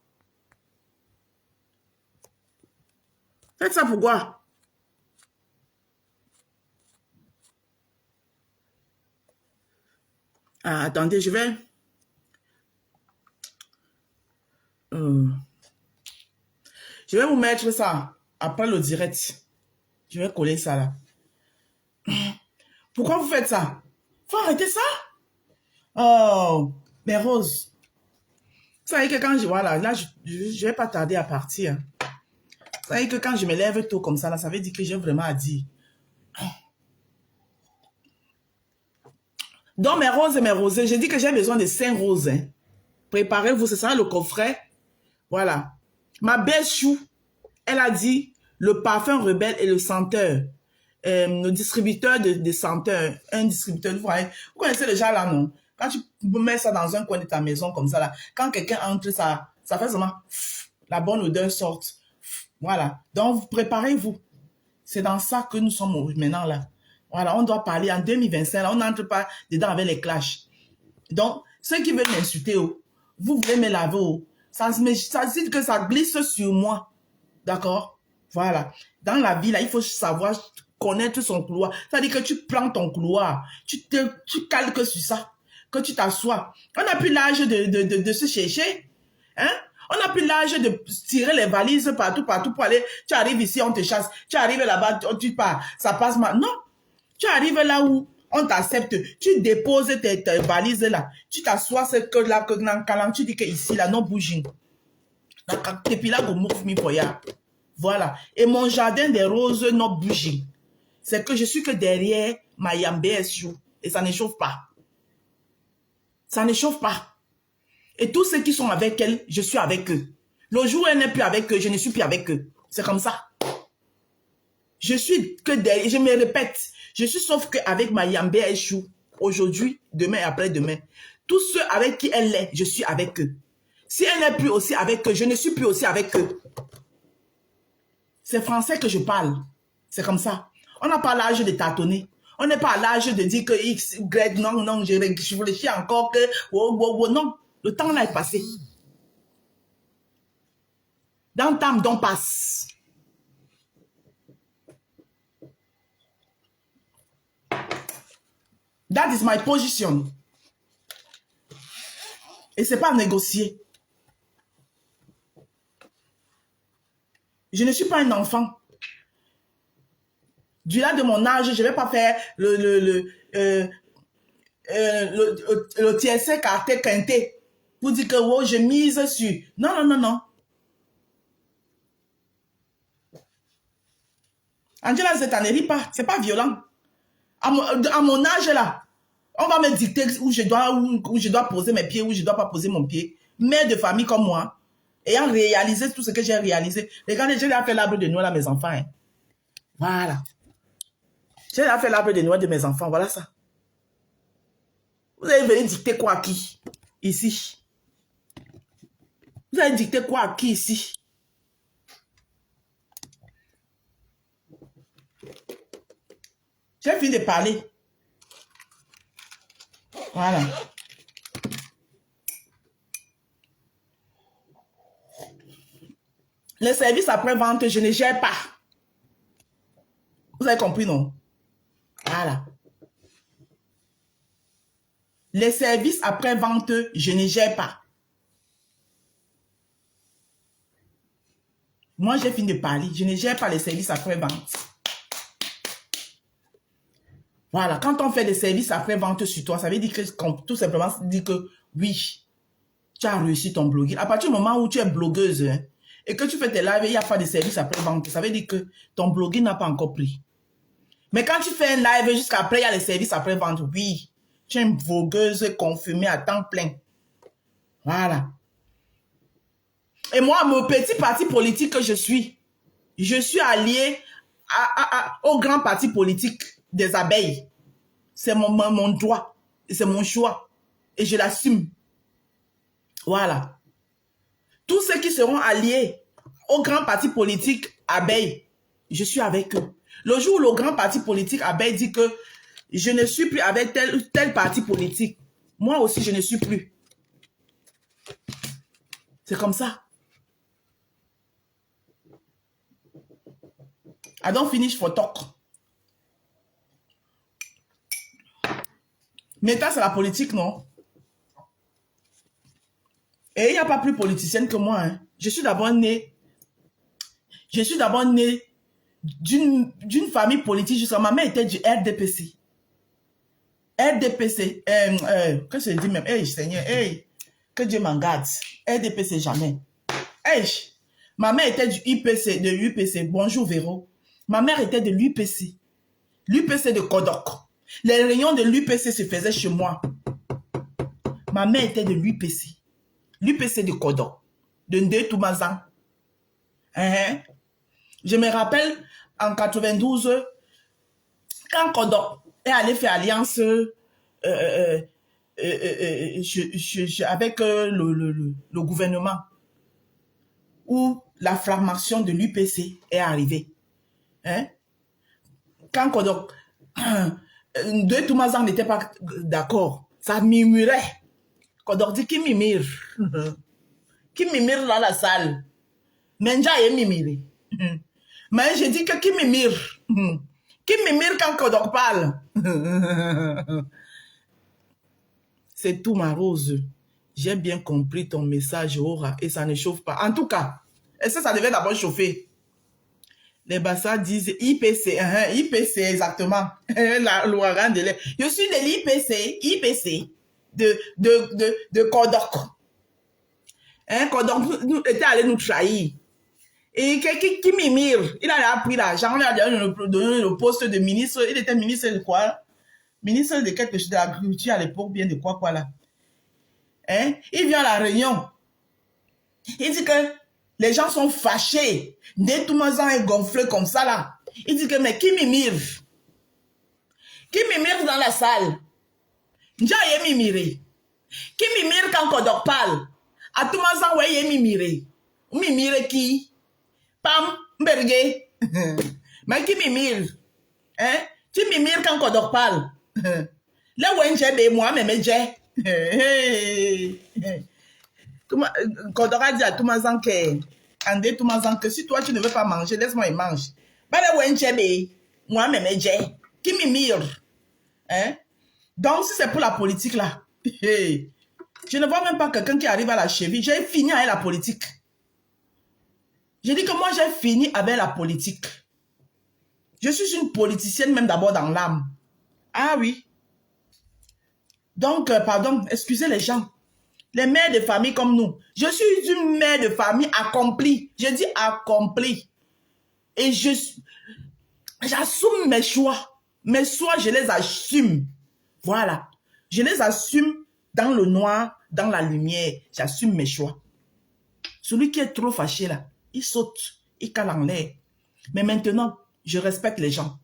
Faites ça pourquoi? Ah, attendez, je vais vous mettre ça après le direct. Je vais coller ça là. Pourquoi vous faites ça? Faut arrêter ça? Oh, mais Rose. Vous savez que quand je... Voilà, là, je vais pas tarder à partir. Vous savez que quand je me lève tôt comme ça, là, ça veut dire que j'ai vraiment à dire. Donc, mes roses et mes rosés, j'ai dit que j'ai besoin de 5 roses. Hein. Préparez-vous, ce sera le coffret. Voilà. Ma belle chou, elle a dit le parfum Rebelle et le senteur. Le distributeur de senteur. Un distributeur, vous voyez. Vous connaissez déjà là, non? Quand tu mets ça dans un coin de ta maison comme ça, là, quand quelqu'un entre, ça fait seulement la bonne odeur sorte. Voilà. Donc, préparez-vous. C'est dans ça que nous sommes maintenant là. Voilà, on doit parler en 2025. Là, on n'entre pas dedans avec les clashs. Donc, ceux qui veulent m'insulter, vous voulez me laver, ça dit que ça glisse sur moi. D'accord? Voilà. Dans la vie, là, il faut savoir connaître son couloir. C'est-à-dire que tu prends ton couloir, tu calques sur ça, que tu t'assois. On n'a plus l'âge de se chercher. Hein? On n'a plus l'âge de tirer les valises partout pour aller. Tu arrives ici, on te chasse. Tu arrives là-bas, tu pars. Ça passe mal. Non. Tu arrives là où on t'accepte. Tu déposes tes valises là. Tu t'assois, c'est que là, tu dis que ici, là, non bouging. Et puis là, vous move me for ya. Voilà. Et mon jardin des roses, non bouging. C'est que je suis que derrière ma BSU. Et ça ne chauffe pas. Ça ne chauffe pas. Et tous ceux qui sont avec elle, je suis avec eux. Le jour où elle n'est plus avec eux, je ne suis plus avec eux. C'est comme ça. Je suis que derrière, je me répète, je suis sauf qu'avec ma BSU, aujourd'hui, demain et après-demain. Tous ceux avec qui elle est, je suis avec eux. Si elle n'est plus aussi avec eux, je ne suis plus aussi avec eux. C'est français que je parle. C'est comme ça. On n'a pas l'âge de tâtonner. On n'est pas à l'âge de dire que X, Y, non, je réfléchis encore que, non. Le temps là est passé. Dans le temps, on passe. That is my position. Et c'est pas négocier. Je ne suis pas un enfant. Du là de mon âge, je ne vais pas faire le TSC quartet quintet pour dire que oh, je mise sur. Non. Angela Zeta ne rit pas. C'est pas violent. À mon âge là, on va me dicter où je dois poser mes pieds, où je ne dois pas poser mon pied. Mère de famille comme moi, ayant réalisé tout ce que j'ai réalisé. Regardez, j'ai fait l'arbre de Noël à mes enfants. Hein. Voilà. J'ai fait l'arbre de Noël de mes enfants. Voilà ça. Vous allez venir dicter quoi à qui? Ici. Vous allez dicter quoi à qui ici? J'ai fini de parler. Voilà. Les services après-vente, je ne gère pas. Vous avez compris, non? Voilà. Les services après-vente, je ne gère pas. Moi, j'ai fini de parler. Je ne gère pas les services après-vente. Voilà. Quand on fait des services après-vente sur toi, ça veut dire que, tout simplement, ça veut dire que oui, tu as réussi ton blogging. À partir du moment où tu es blogueuse, hein, et que tu fais tes lives et il n'y a pas de service après-vente, ça veut dire que ton blogging n'a pas encore pris. Mais quand tu fais un live, jusqu'après, il y a les services après-vente. Oui, tu es une blogueuse confirmée à temps plein. Voilà. Et moi, mon petit parti politique que je suis allié au grand parti politique des abeilles. C'est mon droit. C'est mon choix. Et je l'assume. Voilà. Tous ceux qui seront alliés au grand parti politique abeille, je suis avec eux. Le jour où le grand parti politique abeille dit que je ne suis plus avec tel parti politique, moi aussi je ne suis plus. C'est comme ça. I don't finish for talk. Mais ça, c'est la politique, non? Et il n'y a pas plus politicienne que moi. Hein. Je suis d'abord née d'une famille politique. Jusqu'à ma mère était du RDPC. RDPC. Que je dis même? Hey, Seigneur, hey, que Dieu m'en garde. RDPC, jamais. Hey, ma mère était du IPC, de l'UPC. Bonjour, Véro. Ma mère était de l'UPC. L'UPC de Kodok. Les réunions de l'UPC se faisaient chez moi. Ma mère était de l'UPC. L'UPC de Kodok. De Ndé Toumazan. Je me rappelle, en 92, quand Kodok est allé faire alliance avec le gouvernement, où la formation de l'UPC est arrivée. Hein? Quand Kodok, Ndé Toumazan n'était pas d'accord, ça murmurait. Kodok dit qui mimire? Qui mimire dans la salle? Menja est mimire. Mais je dis que qui mimire? Qui me mire quand Kodok parle? C'est tout, ma rose. J'ai bien compris ton message, Aura, et ça ne chauffe pas. En tout cas, est-ce que ça devait d'abord chauffer? Les Bassas disent IPC, IPC exactement. L'ouragan de l'air. Je suis de l'IPC, de Kodok. Kodok était allé nous trahir. Et qui m'imire, il a pris l'argent, il a donné le poste de ministre. Il était ministre de quoi? Ministre de quelque chose de l'agriculture à l'époque, bien de quoi là. Il vient à la réunion. Il dit que les gens sont fâchés. Dès tout le monde est gonflé comme ça là. Il dit que mais qui m'imire? Qui m'imire dans la salle? Déjà, il m'imire. Qui m'imire quand Kodok parle? À tout le monde, ouais, il m'imire. M'imire qui? Pam, mberge. Mais qui m'imire? Qui m'imire quand Kodok parle? Là où j'ai moi, mais j'ai. Kodok a dit à tout le monde que, tout le monde que si toi tu ne veux pas manger, laisse-moi y manger. Bah là où j'ai moi, mais j'ai. Qui m'imire? Donc, si c'est pour la politique là, je ne vois même pas quelqu'un qui arrive à la cheville. J'ai fini avec la politique. Je dis que moi, j'ai fini avec la politique. Je suis une politicienne, même d'abord dans l'âme. Ah oui. Donc, pardon, excusez les gens. Les mères de famille comme nous. Je suis une mère de famille accomplie. Je dis accomplie. Et j'assume mes choix. Mes choix, je les assume. Voilà. Je les assume dans le noir, dans la lumière. J'assume mes choix. Celui qui est trop fâché là, il saute, il cale en l'air. Mais maintenant, je respecte les gens.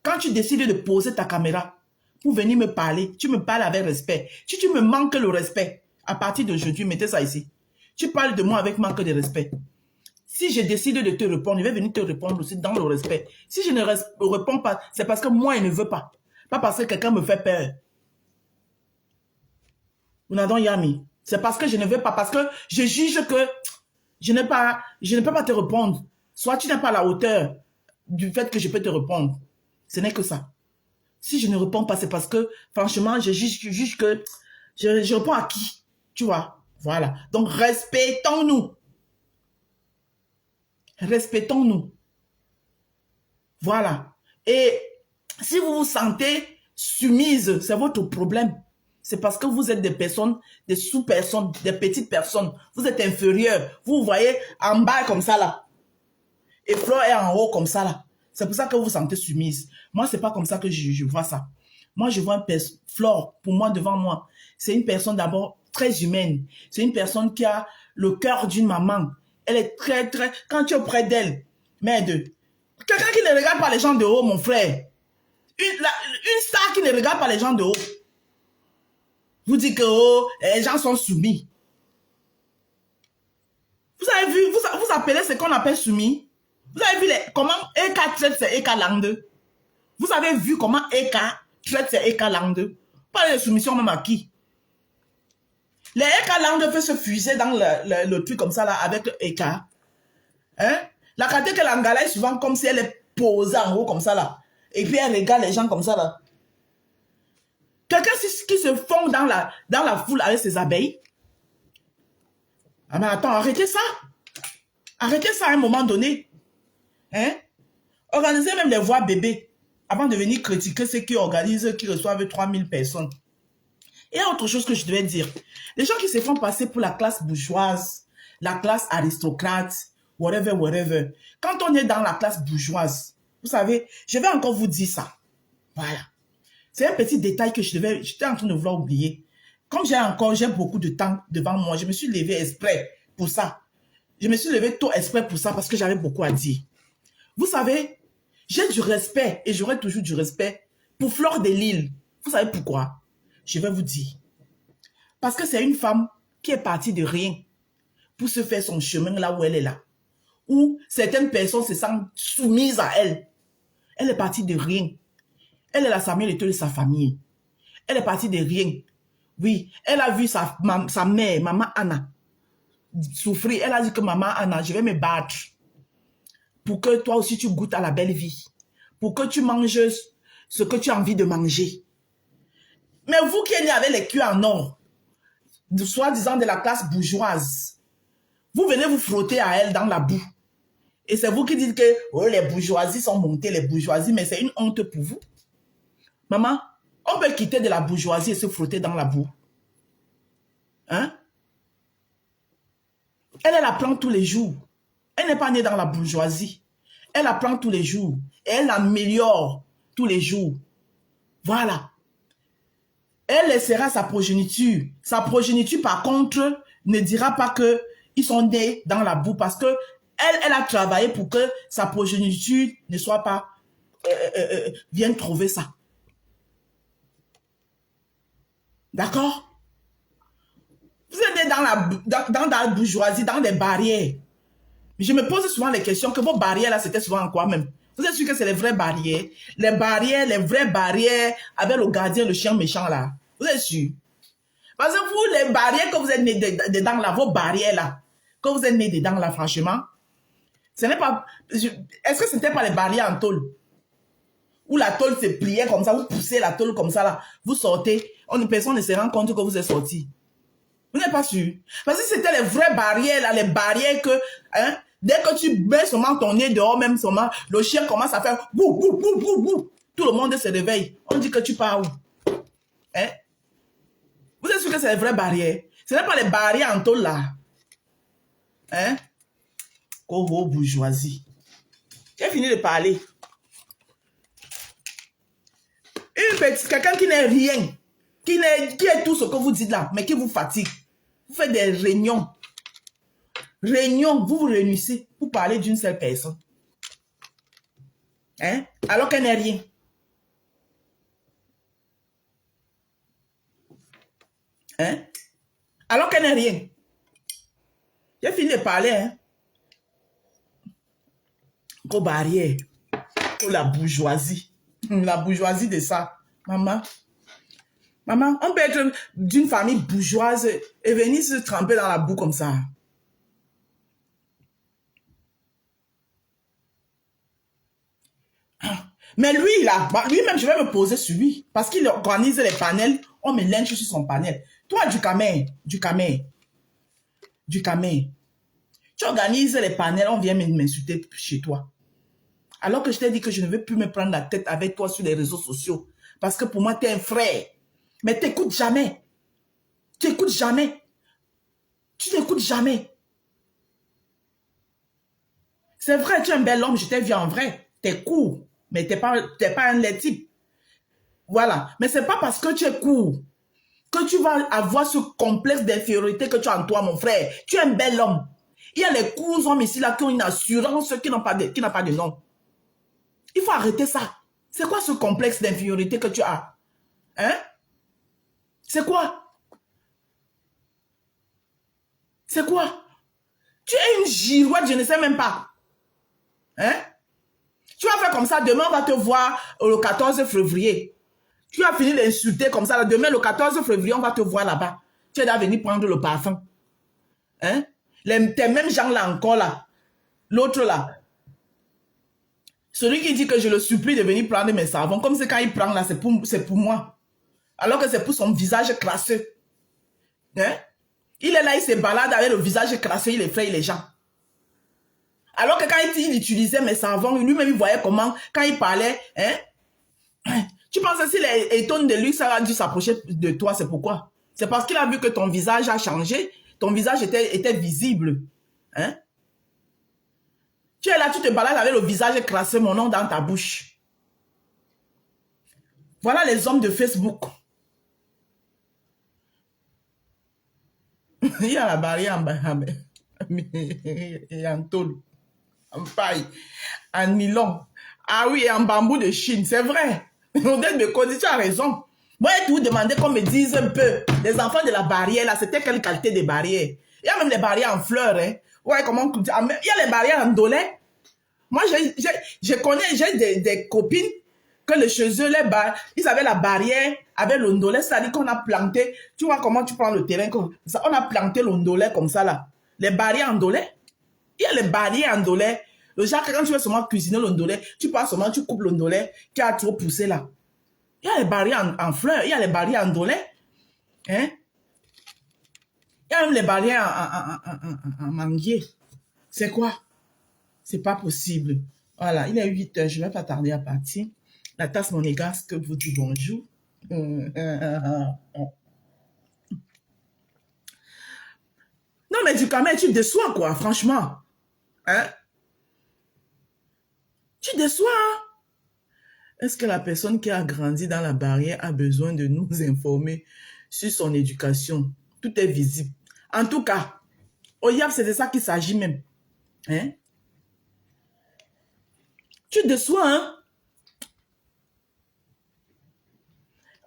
Quand tu décides de poser ta caméra pour venir me parler, tu me parles avec respect. Si tu me manques le respect, à partir d'aujourd'hui, mettez ça ici. Tu parles de moi avec manque de respect. Si je décide de te répondre, je vais venir te répondre aussi dans le respect. Si je ne réponds pas, c'est parce que moi, je ne veux pas. Pas parce que quelqu'un me fait peur. Vous n'avez yami. C'est parce que je ne veux pas, parce que je juge que je ne peux pas te répondre. Soit tu n'es pas à la hauteur du fait que je peux te répondre. Ce n'est que ça. Si je ne réponds pas, c'est parce que, franchement, je juge que je réponds à qui? Tu vois? Voilà. Donc, respectons-nous. Respectons-nous. Voilà. Et si vous vous sentez soumise, c'est votre problème. C'est parce que vous êtes des personnes, des sous-personnes, des petites personnes. Vous êtes inférieurs. Vous voyez en bas comme ça là. Et Flore est en haut comme ça là. C'est pour ça que vous vous sentez soumise. Moi, c'est pas comme ça que je vois ça. Moi, je vois Flore, pour moi, devant moi. C'est une personne d'abord très humaine. C'est une personne qui a le cœur d'une maman. Elle est très, très... Quand tu es auprès d'elle, merde, quelqu'un qui ne regarde pas les gens de haut, mon frère. Une star qui ne regarde pas les gens de haut. Vous dites que oh, les gens sont soumis. Vous avez vu, vous appelez ce qu'on appelle soumis. Vous avez vu comment Eka traite ses Eka Langue. Vous avez vu comment Eka traite ses Eka Langue. Pas de soumission même à qui. Les Eka Langue fait se fuser dans le truc comme ça là avec Eka. Hein? La Kate que l'Angala est souvent comme si elle est posée en haut comme ça là. Et puis elle regarde les gens comme ça là. Quelqu'un qui se fond dans la foule avec ses abeilles. Ah mais attends, arrêtez ça. Arrêtez ça à un moment donné. Hein? Organisez même les voix bébés avant de venir critiquer ceux qui organisent, qui reçoivent 3000 personnes. Et il y a autre chose que je devais dire. Les gens qui se font passer pour la classe bourgeoise, la classe aristocrate, whatever, whatever. Quand on est dans la classe bourgeoise, vous savez, je vais encore vous dire ça. Voilà. C'est un petit détail que j'étais en train de vouloir oublier. Comme j'ai beaucoup de temps devant moi, je me suis levé exprès pour ça. Je me suis levé tôt exprès pour ça parce que j'avais beaucoup à dire. Vous savez, j'ai du respect et j'aurai toujours du respect pour Flore de Lille. Vous savez pourquoi? Je vais vous dire. Parce que c'est une femme qui est partie de rien pour se faire son chemin là où elle est là. Où certaines personnes se sentent soumises à elle. Elle est partie de rien. Elle est la Samuel Eto'o de sa famille. Elle est partie de rien. Oui, elle a vu sa mère, maman Anna, souffrir. Elle a dit que maman Anna, je vais me battre pour que toi aussi tu goûtes à la belle vie. pour que tu manges ce que tu as envie de manger. Mais vous qui êtes né avec les culs en or, soi-disant de la classe bourgeoise, vous venez vous frotter à elle dans la boue. Et c'est vous qui dites que oh, les bourgeoisies sont montées, les bourgeoisies, mais c'est une honte pour vous. Maman, on peut quitter de la bourgeoisie et se frotter dans la boue. Hein? Elle apprend tous les jours. Elle n'est pas née dans la bourgeoisie. Elle apprend tous les jours. Et elle améliore tous les jours. Voilà. Elle laissera sa progéniture. Sa progéniture, par contre, ne dira pas qu'ils sont nés dans la boue parce que elle a travaillé pour que sa progéniture ne soit pas... vienne trouver ça. D'accord? Vous êtes nés dans la bourgeoisie, dans des barrières. Je me pose souvent les questions que vos barrières là, c'était souvent en quoi même? Vous êtes sûr que c'est les vraies barrières? Les vraies barrières avec le gardien, le chien méchant là. Vous êtes sûr? Parce que vous, les barrières que vous êtes nés dedans là, vos barrières là, que vous êtes nés dedans là, franchement, ce n'est pas... Est-ce que ce n'était pas les barrières en tôle? Où la tôle se pliait comme ça, vous poussez la tôle comme ça là, vous sortez, personne ne se rend compte que vous êtes sorti. Vous n'êtes pas sûr? Parce que c'était les vraies barrières là, les barrières que... Hein, dès que tu mets seulement ton nez dehors, même seulement, le chien commence à faire bou, bou, bou, bou, bou. Tout le monde se réveille. On dit que tu pars où? Hein? Vous êtes sûr que c'est les vraies barrières? Ce n'est pas les barrières en tôle là. Hein? Oh, bourgeoisie. J'ai fini de parler. Quelqu'un qui n'est rien, qui est tout ce que vous dites là, mais qui vous fatigue. Vous faites des réunions. Vous vous réunissez pour parler d'une seule personne. Hein? Alors qu'elle n'est rien. Hein? Alors qu'elle n'est rien. J'ai fini de parler, hein? Aux barrières. Pour la bourgeoisie. La bourgeoisie de ça. Maman, on peut être d'une famille bourgeoise et venir se tremper dans la boue comme ça. Mais lui, là, lui-même, je vais me poser sur lui. Parce qu'il organise les panels, on me lynche sur son panel. Toi, du Camer. Tu organises les panels, on vient m'insulter chez toi. Alors que je t'ai dit que je ne veux plus me prendre la tête avec toi sur les réseaux sociaux. Parce que pour moi, tu es un frère. Mais tu n'écoutes jamais. Tu n'écoutes jamais. C'est vrai, tu es un bel homme, je t'ai vu en vrai. Tu es court, mais tu n'es pas un laid type. Voilà. Mais ce n'est pas parce que tu es court que tu vas avoir ce complexe d'infériorité que tu as en toi, mon frère. Tu es un bel homme. Il y a les courts hommes ici là qui ont une assurance qui n'a pas de nom. Il faut arrêter ça. C'est quoi ce complexe d'infériorité que tu as? Hein? C'est quoi? C'est quoi? Tu es une girouette, je ne sais même pas. Hein? Tu vas faire comme ça, demain on va te voir le 14 février. Tu as fini d'insulter comme ça, demain le 14 février on va te voir là-bas. Tu dois venir prendre le parfum. Hein? Tes mêmes gens là encore là. L'autre là. Celui qui dit que je le supplie de venir prendre mes savons, comme c'est quand il prend là, c'est pour moi. Alors que c'est pour son visage crasseux. Hein? Il est là, il se balade avec le visage crasseux, il effraie les gens. Alors que quand il utilisait mes savons, lui-même il voyait comment, quand il parlait, hein? Tu penses que si les étonnes de luxe a dû s'approcher de toi, c'est pourquoi? C'est parce qu'il a vu que ton visage a changé, ton visage était visible. Hein? Tu es là, tu te balades avec le visage crasseux, mon nom dans ta bouche. Voilà les hommes de Facebook. Il y a la barrière en tôle, en paille, en nylon. Ah oui, en bambou de Chine, c'est vrai. Odette me connaît, tu as raison. Moi, je vous demandais qu'on me dise un peu, les enfants de la barrière, là, c'était quelle qualité de barrière? Il y a même les barrières en fleurs, hein. Ouais, comment... Il y a les barrières en dollet. Moi, je connais, j'ai des copines que le chez eux, ils avaient la barrière avec l'ondolet, c'est-à-dire qu'on a planté, tu vois comment tu prends le terrain, comme ça, on a planté l'ondolet comme ça, là. Les barrières en dollet. Il y a les barrières en dollet Le genre que quand tu veux seulement cuisiner l'ondolé, tu passes seulement, tu coupes l'ondolé qui a trop poussé là. Il y a les barrières en fleurs, il y a les barrières en ondolé. Hein? Il y a même les barrières en manguier. C'est quoi? C'est pas possible. Voilà, il est 8 heures, je ne vais pas tarder à partir. La tasse monégasque vous dit bonjour. Non, mais du Ducamel, tu déçois, quoi, franchement. Hein? Tu déçois, hein? Est-ce que la personne qui a grandi dans la barrière a besoin de nous informer sur son éducation? Tout est visible. En tout cas, au YAP, c'est de ça qu'il s'agit même. Hein? Tu déçois, hein?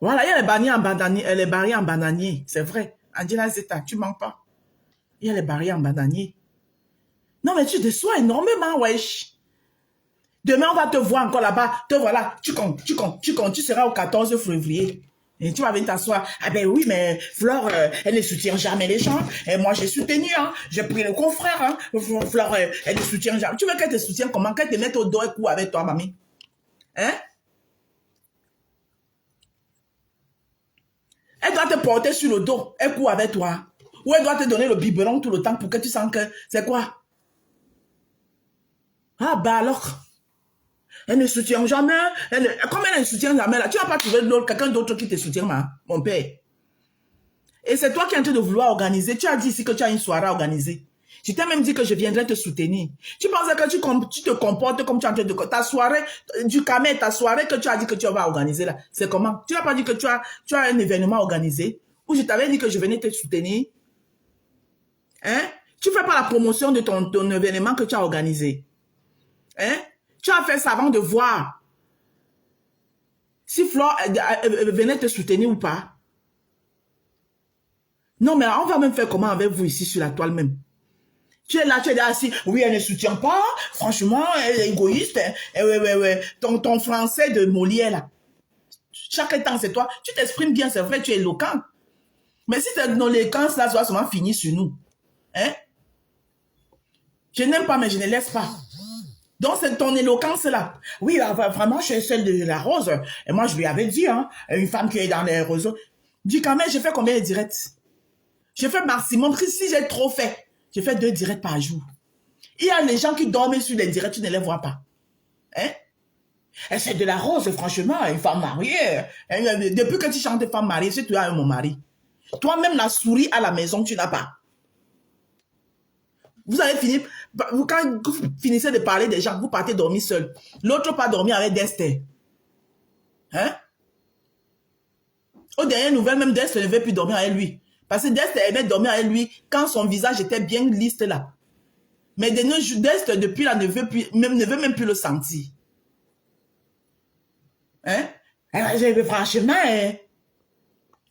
Voilà, il y a les barrières en bananier, c'est vrai. Angela Zeta, tu mens pas. Il y a les barrières en bananier. Non, mais tu déçois énormément, wesh. Demain, on va te voir encore là-bas. Te voilà, tu comptes, tu seras au 14 février. Et tu vas venir t'asseoir. Ah ben oui, mais Flore, elle ne soutient jamais les gens. Et moi, j'ai soutenu, hein. J'ai pris le confrère, hein. Flore, elle ne soutient jamais. Tu veux qu'elle te soutienne comment? Qu'elle te mette au dos et cou avec toi, mamie? Hein? Elle doit te porter sur le dos et cou avec toi. Ou elle doit te donner le biberon tout le temps pour que tu sens que... C'est quoi? Ah bah alors... Elle ne soutient jamais. Comme elle ne soutient jamais, là, tu n'as pas trouvé quelqu'un d'autre qui te soutient, mon père. Et c'est toi qui es en train de vouloir organiser. Tu as dit ici que tu as une soirée à organiser. Je t'ai même dit que je viendrais te soutenir. Tu penses que tu te comportes comme tu es en train de... Ta soirée, Ducamel, ta soirée que tu as dit que tu vas organiser là, c'est comment? Tu n'as pas dit que tu as un événement organisé? Ou je t'avais dit que je venais te soutenir? Hein? Tu ne fais pas la promotion de ton événement que tu as organisé. Hein? Tu as fait ça avant de voir si Flore venait te soutenir ou pas. Non, mais on va même faire comment avec vous ici sur la toile même. Tu es là, tu es assis. Oui, elle ne soutient pas. Franchement, elle est égoïste. Ouais. Ton français de Molière, là. Chaque temps, c'est toi. Tu t'exprimes bien, c'est vrai, tu es éloquent. Mais si ton éloquence, là, ça va seulement finir sur nous. Hein? Je n'aime pas, mais je ne laisse pas. Donc, c'est ton éloquence là. Oui, vraiment, je suis celle de la rose. Et moi, je lui avais dit, hein, une femme qui est dans les réseaux. Dis quand même, j'ai fait combien de directs? J'ai fait maximum. Si j'ai trop fait, j'ai fait 2 directs par jour. Il y a les gens qui dorment sur les directs, tu ne les vois pas. Hein? Et c'est de la rose, franchement, une femme mariée. Depuis que tu chantes femme mariée, c'est toi mon mari. Toi-même, la souris à la maison, tu n'as pas. Vous allez finir, quand vous finissez de parler des gens, vous partez dormir seul. L'autre part dormir avec Dester. Hein? Aux dernières nouvelles, même Dester ne veut plus dormir avec lui. Parce que Dester aimait dormir avec lui quand son visage était bien lisse là. Mais Dester, depuis là, ne veut même plus le sentir. Hein? Franchement, hein?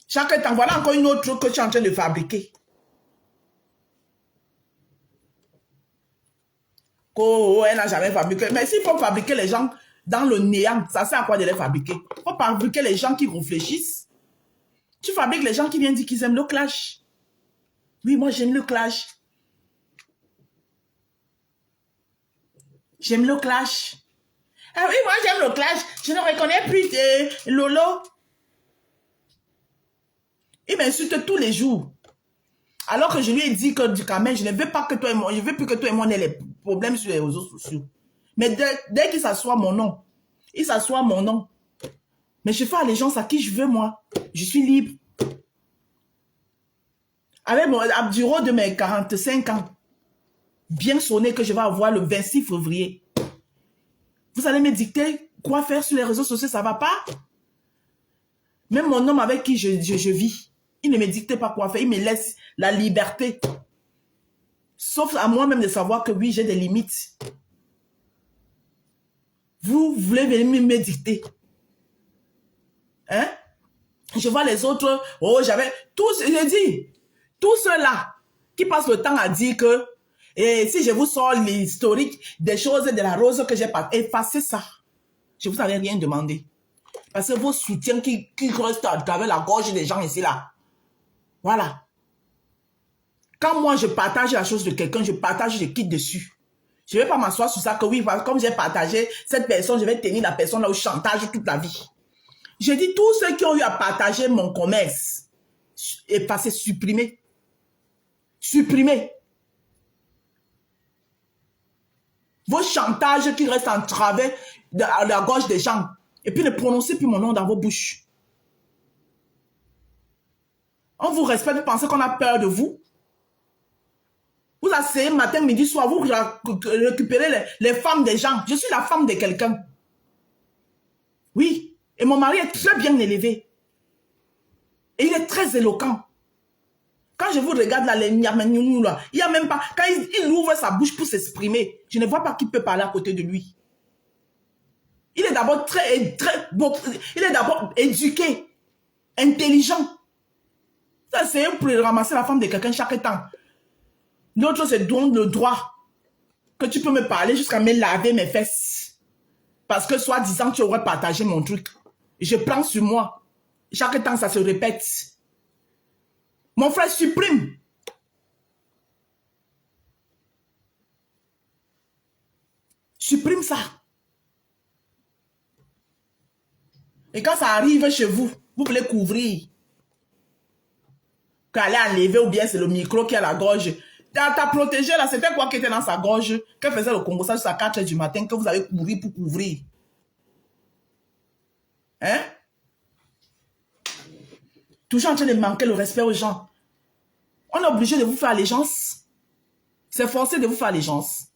Chaque temps, voilà encore une autre chose que tu es en train de fabriquer. Oh, elle n'a jamais fabriqué. Mais s'il faut fabriquer les gens dans le néant, ça sert à quoi de les fabriquer? Il faut fabriquer les gens qui réfléchissent. Tu fabriques les gens qui viennent dire qu'ils aiment le clash. Oui, moi j'aime le clash. J'aime le clash. Ah oui, moi j'aime le clash. Je ne reconnais plus Lolo. Il m'insulte tous les jours. Alors que je lui ai dit que Ducamel, je ne veux pas que toi et moi, je veux plus que toi et moi on ait les problèmes sur les réseaux sociaux. Mais dès qu'il s'assoit mon nom, il s'assoit mon nom. Mais je fais allégeance à qui je veux, moi. Je suis libre. Avec mon abduro de mes 45 ans, bien sonné que je vais avoir le 26 février. Vous allez me dicter quoi faire sur les réseaux sociaux, ça ne va pas? Même mon homme avec qui je vis, il ne me dicte pas quoi faire, il me laisse la liberté. Sauf à moi-même de savoir que oui, j'ai des limites. Vous voulez venir me dicter. Hein? Je vois les autres, oh, j'avais, tous, je dis, tous ceux-là qui passent le temps à dire que, et si je vous sors l'historique des choses de la rose que j'ai pas, effacez ça. Je vous avais rien demandé. Parce que vos soutiens qui restent à travers la gorge des gens ici, là. Voilà. Quand moi, je partage la chose de quelqu'un, je partage, je quitte dessus. Je ne vais pas m'asseoir sur ça que oui, comme j'ai partagé cette personne, je vais tenir la personne là au chantage toute la vie. J'ai dit, tous ceux qui ont eu à partager mon commerce, et passer, supprimer. Supprimer. Vos chantages qui restent en travers de la gorge des gens. Et puis ne prononcez plus mon nom dans vos bouches. On vous respecte, vous pensez qu'on a peur de vous? Vous asseyez matin, midi, soir, vous récupérez les femmes des gens. Je suis la femme de quelqu'un. Oui. Et mon mari est très bien élevé. Et il est très éloquent. Quand je vous regarde là, il n'y a même pas, quand il ouvre sa bouche pour s'exprimer, je ne vois pas qui peut parler à côté de lui. Il est d'abord il est d'abord éduqué, intelligent. Ça, c'est pour ramasser la femme de quelqu'un chaque temps. L'autre, c'est donc le droit que tu peux me parler jusqu'à me laver mes fesses. Parce que soi-disant, tu aurais partagé mon truc. Je prends sur moi. Chaque temps, ça se répète. Mon frère, supprime. Supprime ça. Et quand ça arrive chez vous, vous voulez couvrir. Qu'elle est enlevée ou bien c'est le micro qui a la gorge. T'as protégé là, c'était quoi qui était dans sa gorge? Qu'elle faisait le Congo, ça jusqu'à 4 h du matin, que vous avez couru pour couvrir. Hein? Toujours en train de manquer le respect aux gens. On est obligé de vous faire allégeance. C'est forcé de vous faire allégeance.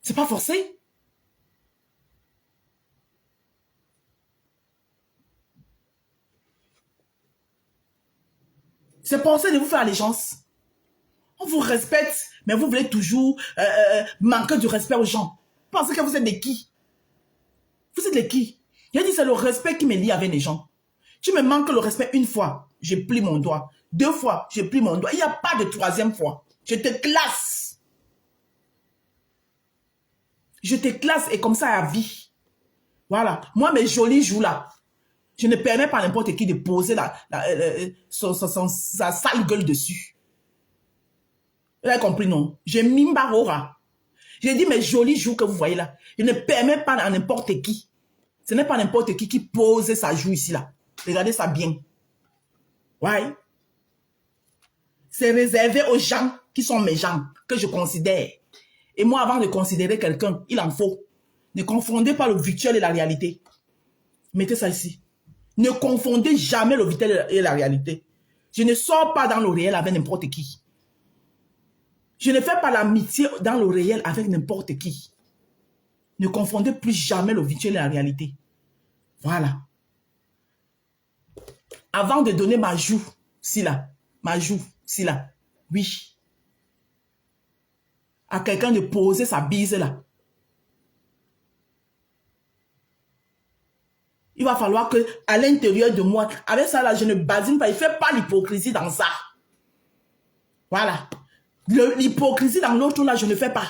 C'est pas forcé. C'est forcé de vous faire allégeance. On vous respecte, mais vous voulez toujours manquer du respect aux gens. Pensez que vous êtes de qui? Vous êtes de qui? J'ai dit, c'est le respect qui me lie avec les gens. Tu me manques le respect une fois, je plie mon doigt. 2 fois, je plie mon doigt. Il n'y a pas de 3e fois. Je te classe. Je te classe et comme ça à vie. Voilà. Moi, mes jolis joues là, je ne permets pas à n'importe qui de poser sa sale gueule dessus. Vous avez compris, non? J'ai mis barora. J'ai dit mes jolis joues que vous voyez là. Je ne permets pas à n'importe qui. Ce n'est pas n'importe qui pose sa joue ici là. Regardez ça bien. Ouais. C'est réservé aux gens qui sont mes gens, que je considère. Et moi, avant de considérer quelqu'un, il en faut. Ne confondez pas le virtuel et la réalité. Mettez ça ici. Ne confondez jamais le virtuel et la réalité. Je ne sors pas dans le réel avec n'importe qui. Je ne fais pas l'amitié dans le réel avec n'importe qui. Ne confondez plus jamais le virtuel et la réalité. Voilà. Avant de donner ma joue, si là, oui. À quelqu'un de poser sa bise là. Il va falloir que, à l'intérieur de moi, avec ça là, je ne badine pas, il ne fait pas l'hypocrisie dans ça. Voilà. L'hypocrisie dans l'autre là, je ne fais pas.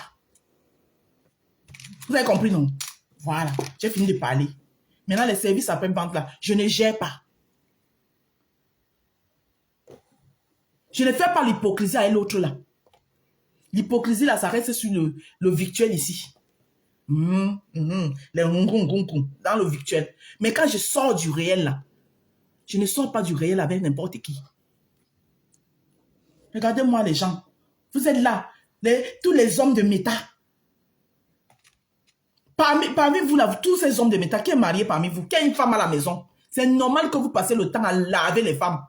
Vous avez compris, non? Voilà. J'ai fini de parler. Maintenant, les services après-vente là, je ne gère pas. Je ne fais pas l'hypocrisie avec l'autre là. L'hypocrisie là, ça reste sur le virtuel ici. Les dans le virtuel. Mais quand je sors du réel là, je ne sors pas du réel avec n'importe qui. Regardez-moi les gens. Vous êtes là, tous les hommes de méta. Parmi vous là, tous ces hommes de méta, qui est marié parmi vous, qui a une femme à la maison, c'est normal que vous passez le temps à laver les femmes.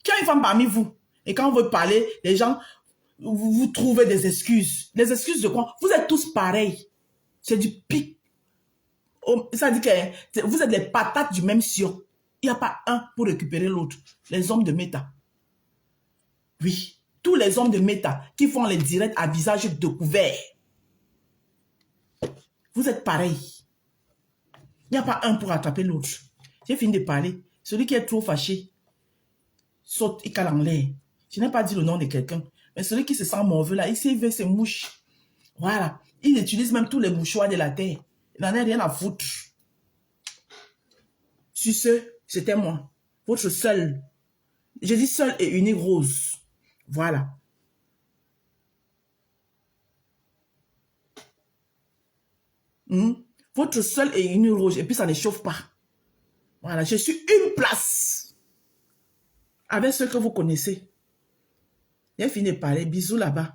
Qui a une femme parmi vous? Et quand on veut parler, les gens, vous trouvez des excuses. Les excuses de quoi? Vous êtes tous pareils. C'est du pic. Ça dit que vous êtes les patates du même sio. Il n'y a pas un pour récupérer l'autre. Les hommes de méta. Oui. Tous les hommes de méta qui font les directs à visage découvert. Vous êtes pareils. Il n'y a pas un pour attraper l'autre. J'ai fini de parler. Celui qui est trop fâché saute et cale en l'air. Je n'ai pas dit le nom de quelqu'un. Mais celui qui se sent mauvais là, il s'éveille ses mouches. Voilà. Il utilise même tous les mouchoirs de la terre. Il n'en a rien à foutre. Sur ce, c'était moi. Votre seul. Je dis seul et unique Rose. Voilà. Votre seul est une rouge et puis ça ne chauffe pas. Voilà, je suis une place avec ceux que vous connaissez. J'ai fini de parler. Bisous là-bas.